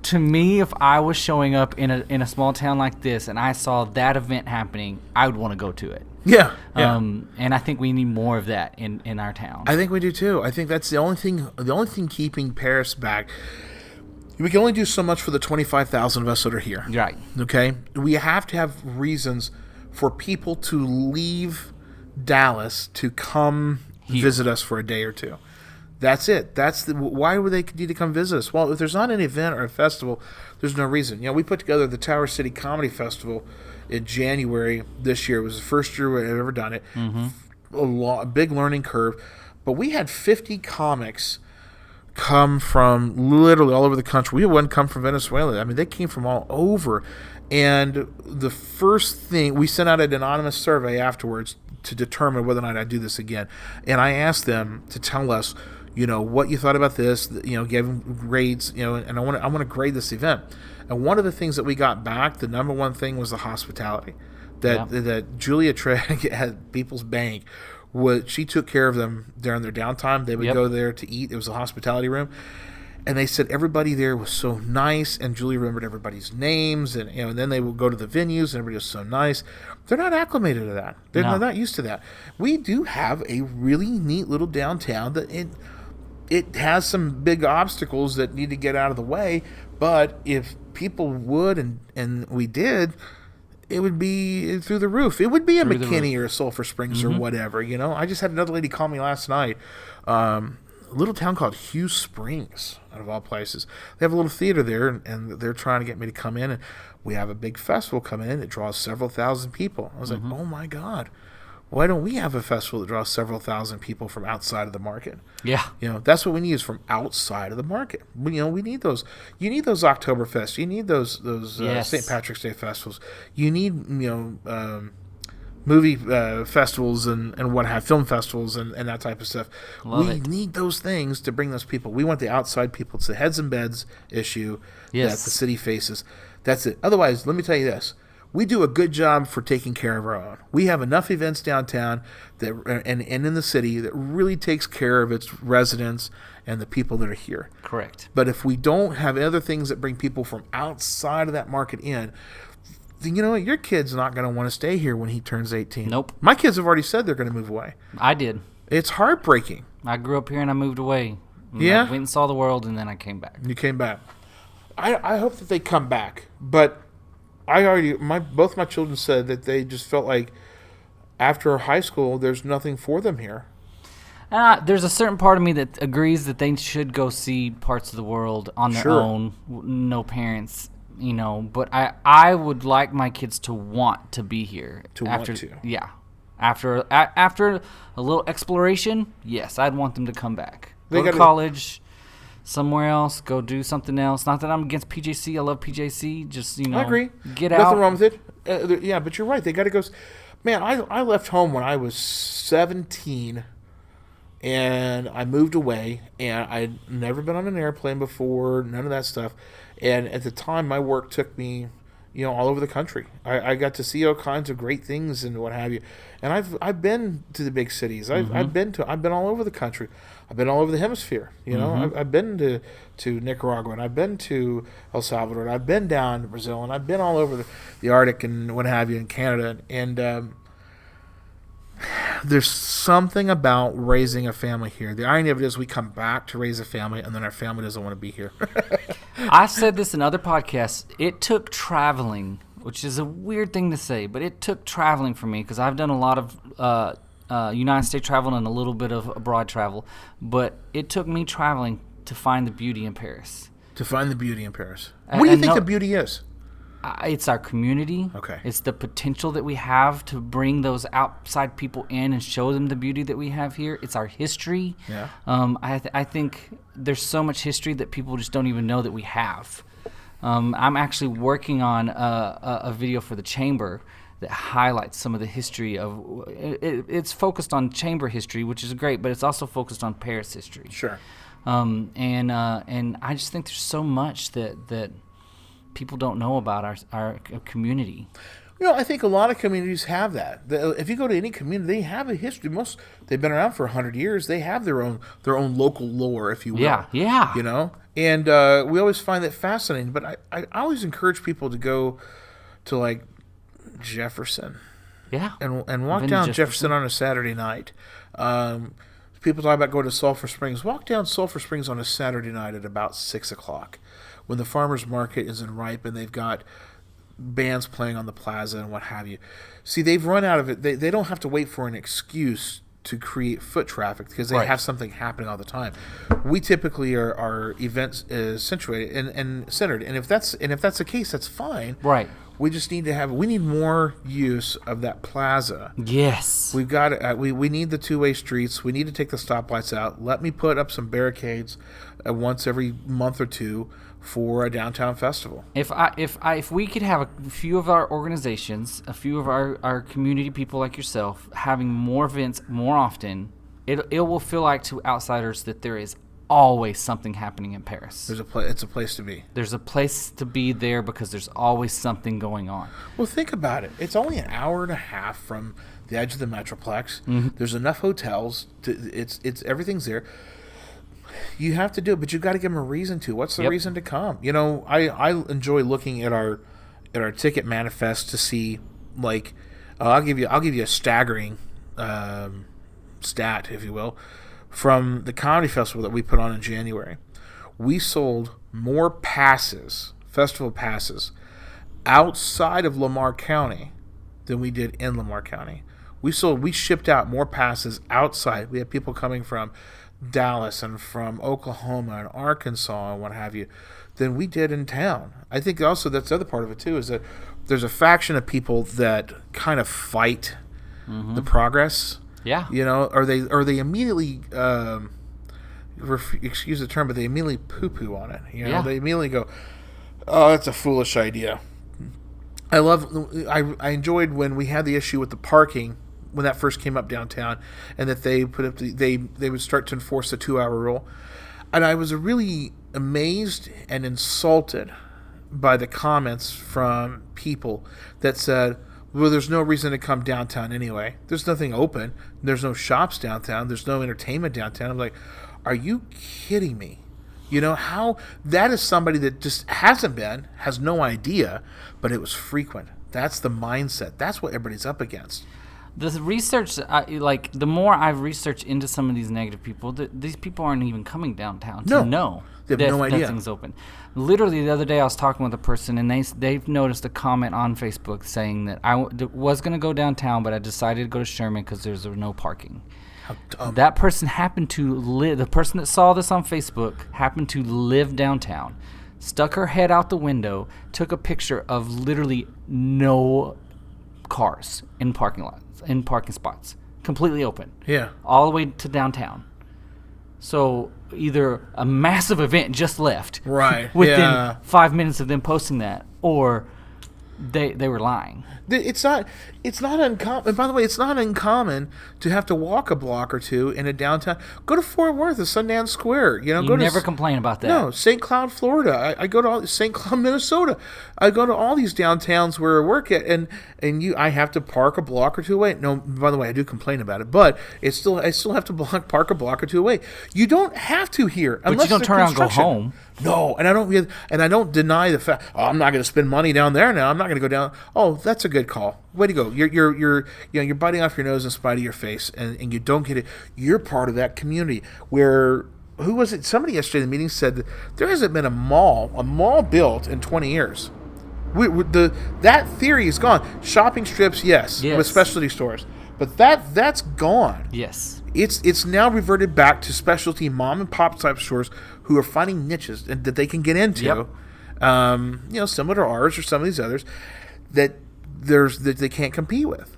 Speaker 1: to me, if I was showing up in a small town like this and I saw that event happening, I would want to go to it.
Speaker 2: Yeah.
Speaker 1: And I think we need more of that in our town.
Speaker 2: I think we do too. I think that's the only thing keeping Paris back. We can only do so much for the 25,000 of us that are here.
Speaker 1: Right.
Speaker 2: Okay? We have to have reasons for people to leave Dallas to come visit us for a day or two. That's it. Why would they need to come visit us? Well, if there's not an event or a festival, there's no reason. We put together the Tower City Comedy Festival in January this year. It was the first year we'd ever done it. Mm-hmm. A big learning curve. But we had 50 comics come from literally all over the country. We had one come from Venezuela. I mean, they came from all over. And the first thing, we sent out an anonymous survey afterwards to determine whether or not I'd do this again. And I asked them to tell us, what you thought about this, gave them grades, and I want to grade this event. And one of the things that we got back, the number one thing was the hospitality. That Julia Trigg at People's Bank, she took care of them during their downtime. They would go there to eat. It was a hospitality room. And they said everybody there was so nice, and Julie remembered everybody's names, and and then they would go to the venues, and everybody was so nice. They're not acclimated to that. They're not used to that. We do have a really neat little downtown that it has some big obstacles that need to get out of the way, but if people would and we did, it would be through the roof. It would be a McKinney or a Sulphur Springs or whatever. I just had another lady call me last night. A little town called Hugh Springs, out of all places. They have a little theater there, and they're trying to get me to come in. And we have a big festival come in that draws several thousand people. I was like, oh, my God. Why don't we have a festival that draws several thousand people from outside of the market?
Speaker 1: Yeah.
Speaker 2: That's what we need is from outside of the market. We need those. You need those Oktoberfest. You need those St. Patrick's Day festivals. You need, movie festivals and what have film festivals and that type of stuff. We need those things to bring those people. We want the outside people. It's the heads and beds issue that the city faces. That's it. Otherwise, let me tell you this. We do a good job for taking care of our own. We have enough events downtown and in the city that really takes care of its residents and the people that are here.
Speaker 1: Correct.
Speaker 2: But if we don't have other things that bring people from outside of that market in, then you know what? Your kid's not going to want to stay here when he turns 18.
Speaker 1: Nope.
Speaker 2: My kids have already said they're going to move away.
Speaker 1: I did.
Speaker 2: It's heartbreaking.
Speaker 1: I grew up here and I moved away.
Speaker 2: Yeah?
Speaker 1: I went and saw the world and then I came back.
Speaker 2: You came back. I hope that they come back, but both my children said that they just felt like after high school, there's nothing for them here.
Speaker 1: There's a certain part of me that agrees that they should go see parts of the world on their own, no parents, But I would like my kids to want to be here. Yeah. After a little exploration, yes, I'd want them to come back. Go to college. Somewhere else, go do something else. Not that I'm against PJC. I love PJC. Just,
Speaker 2: I agree.
Speaker 1: Get
Speaker 2: Nothing
Speaker 1: out.
Speaker 2: wrong with it. Yeah, but you're right. They got to go. Man, I left home when I was 17, and I moved away, and I'd never been on an airplane before, none of that stuff. And at the time, my work took me, all over the country. I got to see all kinds of great things and what have you. And I've been to the big cities. I've been all over the country. I've been all over the hemisphere. I've been to Nicaragua, and I've been to El Salvador, and I've been down to Brazil, and I've been all over the Arctic and what have you in Canada. And there's something about raising a family here. The irony of it is we come back to raise a family, and then our family doesn't want to be here.
Speaker 1: I said this in other podcasts. It took traveling, which is a weird thing to say, but it took traveling for me because I've done a lot of United States travel and a little bit of abroad travel. But it took me traveling to find the beauty in Paris.
Speaker 2: To find the beauty in Paris. What do you think the beauty is?
Speaker 1: It's our community.
Speaker 2: Okay.
Speaker 1: It's the potential that we have to bring those outside people in and show them the beauty that we have here. It's our history.
Speaker 2: Yeah.
Speaker 1: I think there's so much history that people just don't even know that we have. I'm actually working on a video for the chamber that highlights some of the history of it's focused on chamber history, which is great, but it's also focused on Paris history.
Speaker 2: Sure.
Speaker 1: And I just think there's so much that people don't know about our community.
Speaker 2: I think a lot of communities have that. If you go to any community, they have a history. They've been around for 100 years. They have their own local lore, if you will.
Speaker 1: Yeah.
Speaker 2: And we always find that fascinating. But I always encourage people to go to like Jefferson.
Speaker 1: Yeah.
Speaker 2: And walk down Jefferson on a Saturday night. People talk about going to Sulphur Springs. Walk down Sulphur Springs on a Saturday night at about 6 o'clock when the farmers market is in ripe and they've got bands playing on the plaza and what have you. See, they've run out of it. They don't have to wait for an excuse to create foot traffic because they have something happening all the time. We typically are events situated and centered, and if that's the case, that's fine.
Speaker 1: Right.
Speaker 2: We just need more use of that plaza.
Speaker 1: Yes.
Speaker 2: We've got we need the two-way streets. We need to take the stoplights out. Let me put up some barricades once every month or two for a downtown festival.
Speaker 1: If we could have a few of our organizations, a few of our community people like yourself having more events more often, it will feel like to outsiders that there is always something happening in Paris.
Speaker 2: It's a place to be.
Speaker 1: There's a place to be there because there's always something going on.
Speaker 2: Well, think about it. It's only an hour and a half from the edge of the Metroplex. Mm-hmm. There's enough hotels. It's everything's there. You have to do it, but you've got to give them a reason to. What's the reason to come? I enjoy looking at our ticket manifest to see, like, I'll give you a staggering stat, if you will, from the comedy festival that we put on in January. We sold more festival passes, outside of Lamar County than we did in Lamar County. We shipped out more passes outside. We had people coming from Dallas and from Oklahoma and Arkansas and what have you than we did in town. I think also that's the other part of it too, is that there's a faction of people that kind of fight the progress.
Speaker 1: Yeah.
Speaker 2: Or they immediately excuse the term, but they immediately poo-poo on it. They immediately go, "Oh, that's a foolish idea." I enjoyed when we had the issue with the parking when that first came up downtown, and that they put up they would start to enforce the 2-hour rule, and I was really amazed and insulted by the comments from people that said, "Well, there's no reason to come downtown anyway. There's nothing open. There's no shops downtown. There's no entertainment downtown." I'm like, are you kidding me? How that is somebody that just has no idea, but it was frequent. That's the mindset. That's what everybody's up against.
Speaker 1: The research, the more I've researched into some of these negative people, these people aren't even coming downtown to know
Speaker 2: they have no idea
Speaker 1: that thing's open. Literally, the other day I was talking with a person, and they've noticed a comment on Facebook saying that I was going to go downtown, but I decided to go to Sherman because there's no parking.
Speaker 2: How dumb.
Speaker 1: That person happened to live. The person that saw this on Facebook happened to live downtown, stuck her head out the window, took a picture of literally no cars in parking spots, completely open.
Speaker 2: Yeah.
Speaker 1: All the way to downtown. So either a massive event just left,
Speaker 2: right,
Speaker 1: within 5 minutes of them posting that, or they were lying.
Speaker 2: It's not uncommon. And by the way, it's not uncommon to have to walk a block or two in a downtown. Go to Fort Worth, the Sundance Square.
Speaker 1: You never complain about that.
Speaker 2: No, St. Cloud, Florida. I go to St. Cloud, Minnesota. I go to all these downtowns where I work at, and I have to park a block or two away. No, by the way, I do complain about it, but I still have to park a block or two away. You don't have to here,
Speaker 1: but you don't turn around and go home.
Speaker 2: No, and I don't deny the fact. Oh, I'm not going to spend money down there now. I'm not going to go down. Oh, that's a good call. Way to go. You're biting off your nose in spite of your face, and you don't get it. You're part of that community where, who was it? Somebody yesterday in the meeting said that there hasn't been a mall built in 20 years. That theory is gone. Shopping strips, yes. With specialty stores, but that's gone.
Speaker 1: Yes.
Speaker 2: It's now reverted back to specialty mom and pop type stores who are finding niches that they can get into.
Speaker 1: Yep.
Speaker 2: Similar to ours or some of these others that they can't compete with.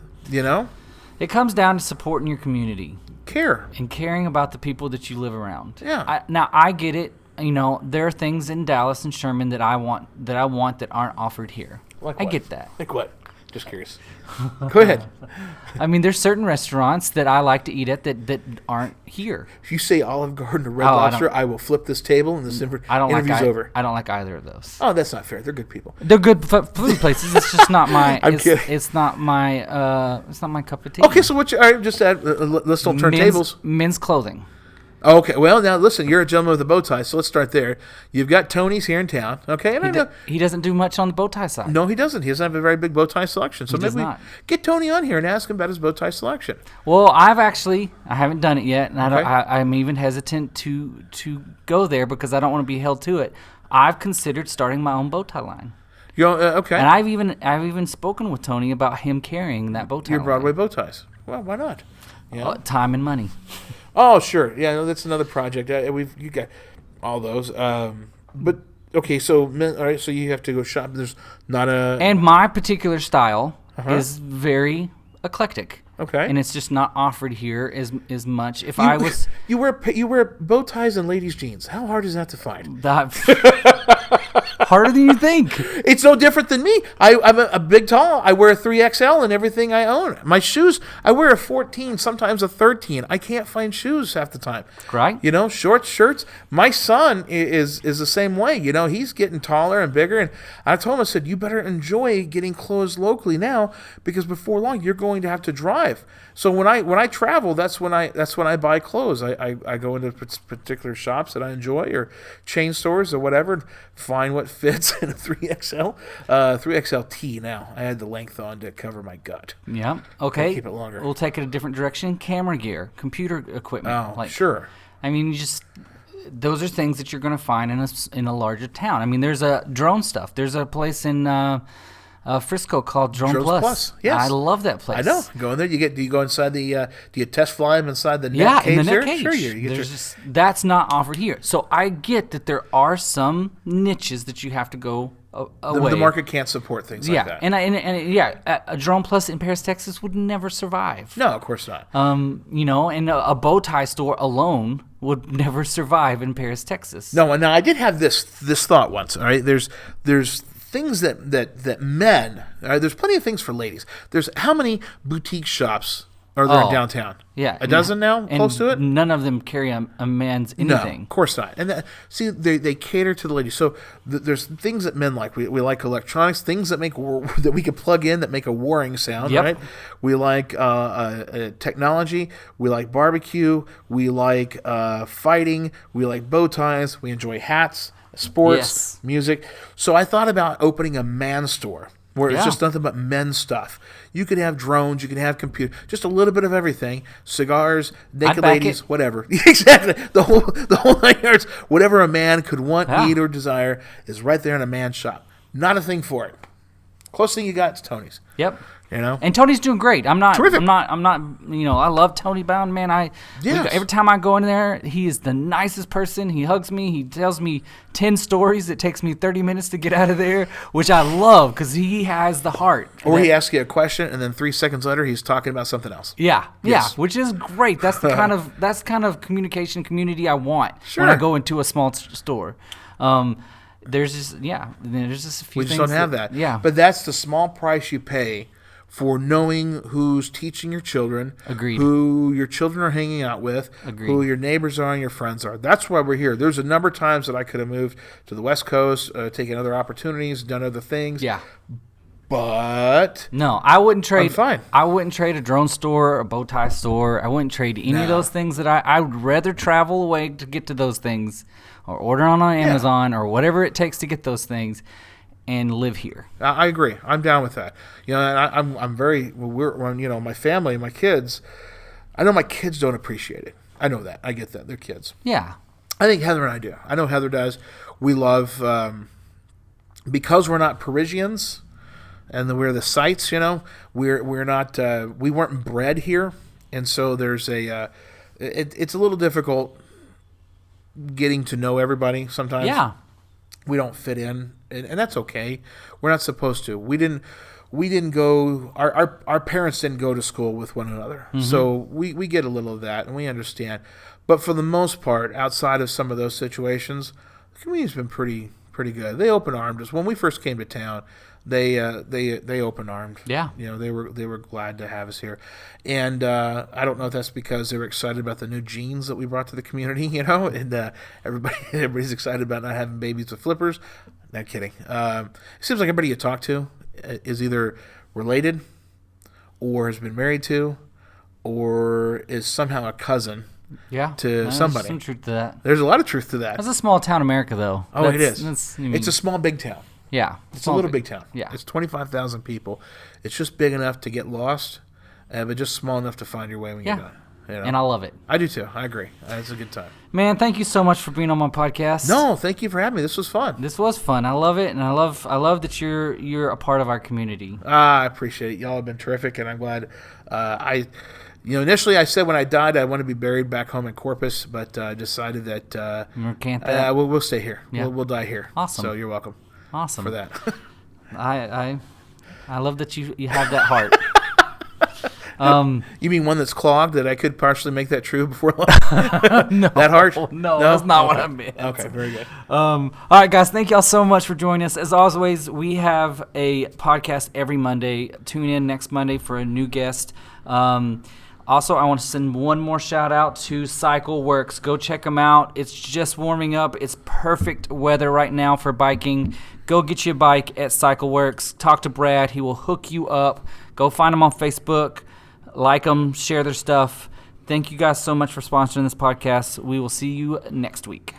Speaker 1: It comes down to supporting your community,
Speaker 2: caring
Speaker 1: about the people that you live around.
Speaker 2: Yeah.
Speaker 1: Now I get it. there are things in Dallas and Sherman that I want that aren't offered here.
Speaker 2: Like
Speaker 1: I
Speaker 2: what?
Speaker 1: get that.
Speaker 2: Like what? Just curious. Go ahead.
Speaker 1: I mean, there's certain restaurants that I like to eat at that aren't here.
Speaker 2: If you say Olive Garden or Red Lobster, I will flip this table and this interview's over.
Speaker 1: I don't like either of those.
Speaker 2: Oh, that's not fair. They're good people.
Speaker 1: They're good food places. It's just not my.
Speaker 2: I'm kidding.
Speaker 1: It's not my cup of tea.
Speaker 2: Okay, so all right, just add, let's don't turn tables.
Speaker 1: Men's clothing.
Speaker 2: Okay, well, now listen, you're a gentleman with a bow tie, so let's start there. You've got Tony's here in town, okay? And
Speaker 1: he doesn't do much on the bow tie side.
Speaker 2: No, he doesn't. He doesn't have a very big bow tie selection. So
Speaker 1: He
Speaker 2: maybe
Speaker 1: does not.
Speaker 2: Get Tony on here and ask him about his bow tie selection.
Speaker 1: Well, I haven't done it yet, and
Speaker 2: Okay.
Speaker 1: I'm even hesitant to go there because I don't want to be held to it. I've considered starting my own bow tie line.
Speaker 2: Okay.
Speaker 1: And I've even spoken with Tony about him carrying that bow tie
Speaker 2: Your Broadway
Speaker 1: line.
Speaker 2: bow ties. Well, why not?
Speaker 1: Time and money.
Speaker 2: Oh, sure. Yeah, no, that's another project. You got all those. But okay, so all right, so you have to go shop. There's not a
Speaker 1: And my particular style is very eclectic.
Speaker 2: Okay.
Speaker 1: And it's just not offered here as much. If
Speaker 2: you wear bow ties and ladies' jeans. How hard is that to find?
Speaker 1: Harder than you think.
Speaker 2: It's no different than me. I'm a big tall. I wear a 3XL in everything I own. My shoes, I wear a 14, sometimes a 13. I can't find shoes half the time.
Speaker 1: Right.
Speaker 2: Shorts, shirts. My son is the same way. He's getting taller and bigger. And I told him, I said, you better enjoy getting clothes locally now because before long you're going to have to drive. So when I travel, that's when I buy clothes. I go into particular shops that I enjoy or chain stores or whatever and find what fits in a 3XL. 3XL-T now. I had the length on to cover my gut.
Speaker 1: Yeah. Okay.
Speaker 2: I'll keep it longer.
Speaker 1: We'll take it a different direction. Camera gear, computer equipment.
Speaker 2: Oh, sure.
Speaker 1: I mean, those are things that you're going to find in a larger town. I mean, there's a drone stuff. There's a place in Frisco called Drone Plus.
Speaker 2: Yes.
Speaker 1: I love that place.
Speaker 2: I know. Go in there. Do you go inside the? Do you test fly them inside the net cage?
Speaker 1: In the net
Speaker 2: there?
Speaker 1: cage.
Speaker 2: Sure. You get
Speaker 1: that's not offered here. So I get that there are some niches that you have to go away.
Speaker 2: The market can't support things like that.
Speaker 1: And a Drone Plus in Paris, Texas would never survive.
Speaker 2: No, of course not.
Speaker 1: And a bow tie store alone would never survive in Paris, Texas.
Speaker 2: No, and I did have this thought once. All right, there's things that men. All right, there's plenty of things for ladies. There's how many boutique shops are there in downtown?
Speaker 1: Yeah,
Speaker 2: a dozen now, close to it.
Speaker 1: None of them carry a man's anything.
Speaker 2: No, of course not. And they cater to the ladies. So there's things that men like. We like electronics, things that that we can plug in that make a warring sound.
Speaker 1: Yep.
Speaker 2: Right. We like technology. We like barbecue. We like fighting. We like bow ties. We enjoy hats, sports, music. So I thought about opening a man store where it's just nothing but men's stuff. You could have drones, you can have computer, just a little bit of everything. Cigars, naked ladies, whatever. Exactly. The whole 9 yards. Whatever a man could want, need, or desire is right there in a man's shop. Not a thing for it. Closest thing you got is Tony's.
Speaker 1: Yep. And Tony's doing great. I'm not.
Speaker 2: Terrific.
Speaker 1: I'm not. I love Tony Bound, man. Every time I go in there, he is the nicest person. He hugs me. He tells me 10 stories. It takes me 30 minutes to get out of there, which I love because he has the heart.
Speaker 2: Or he asks you a question, and then 3 seconds later, he's talking about something else.
Speaker 1: Yeah,
Speaker 2: Yes.
Speaker 1: which is great. That's the kind of community I want
Speaker 2: Sure.
Speaker 1: when I go into a small store. There's just a few.
Speaker 2: We
Speaker 1: things
Speaker 2: just don't have that.
Speaker 1: Yeah,
Speaker 2: But that's the small price you pay for knowing who's teaching your children,
Speaker 1: Agreed.
Speaker 2: who your children are hanging out with,
Speaker 1: Agreed.
Speaker 2: who your neighbors are and your friends are. That's why we're here. There's a number of times that I could have moved to the West Coast, taken other opportunities, done other things.
Speaker 1: Yeah.
Speaker 2: But
Speaker 1: no, I wouldn't trade.
Speaker 2: I'm fine.
Speaker 1: I wouldn't trade a drone store or a bow tie store. I wouldn't trade any of those things that I would rather travel away to get to those things or order on Amazon or whatever it takes to get those things and live here.
Speaker 2: I agree. I'm down with that. And I'm very. My family, my kids. I know my kids don't appreciate it. I know that. I get that. They're kids.
Speaker 1: Yeah.
Speaker 2: I think Heather and I do. I know Heather does. We love because we're not Parisians, and we're the sites. We're not. We weren't bred here, and so there's it's a little difficult getting to know everybody sometimes.
Speaker 1: Yeah.
Speaker 2: We don't fit in, and that's okay. We're not supposed to. We didn't go. Our parents didn't go to school with one another, so we get a little of that, and we understand. But for the most part, outside of some of those situations, the community's been pretty good. They open armed us when we first came to town. They open armed.
Speaker 1: Yeah.
Speaker 2: They were glad to have us here, and I don't know if that's because they were excited about the new genes that we brought to the community. And everybody's excited about not having babies with flippers. Not kidding. It seems like everybody you talk to is either related, or has been married to, or is somehow a cousin.
Speaker 1: Yeah,
Speaker 2: to somebody.
Speaker 1: There's some truth to that.
Speaker 2: There's a lot of truth to that.
Speaker 1: That's a small town America, though.
Speaker 2: Oh, it is. It's a small, big town.
Speaker 1: Yeah.
Speaker 2: It's a little big town.
Speaker 1: Yeah.
Speaker 2: It's 25,000 people. It's just big enough to get lost, but just small enough to find your way when you're done.
Speaker 1: And I love it.
Speaker 2: I do, too. I agree. It's a good time.
Speaker 1: Man, thank you so much for being on my podcast.
Speaker 2: No, thank you for having me. This was fun.
Speaker 1: This was fun. I love it, and I love that you're a part of our community.
Speaker 2: I appreciate it. Y'all have been terrific, and I'm glad. Initially I said when I died I want to be buried back home in Corpus, but I decided that we'll stay here. Yeah. We'll die here.
Speaker 1: Awesome.
Speaker 2: So you're welcome.
Speaker 1: Awesome
Speaker 2: for that.
Speaker 1: I love that you have that heart.
Speaker 2: You mean one that's clogged that I could partially make that true before long?
Speaker 1: No,
Speaker 2: that heart?
Speaker 1: No, that's not what I meant.
Speaker 2: Okay, very good.
Speaker 1: All right, guys, thank y'all so much for joining us. As always, we have a podcast every Monday. Tune in next Monday for a new guest. Also, I want to send one more shout out to Cycle Works. Go check them out. It's just warming up. It's perfect weather right now for biking. Go get you a bike at Cycle Works. Talk to Brad. He will hook you up. Go find them on Facebook. Like them. Share their stuff. Thank you guys so much for sponsoring this podcast. We will see you next week.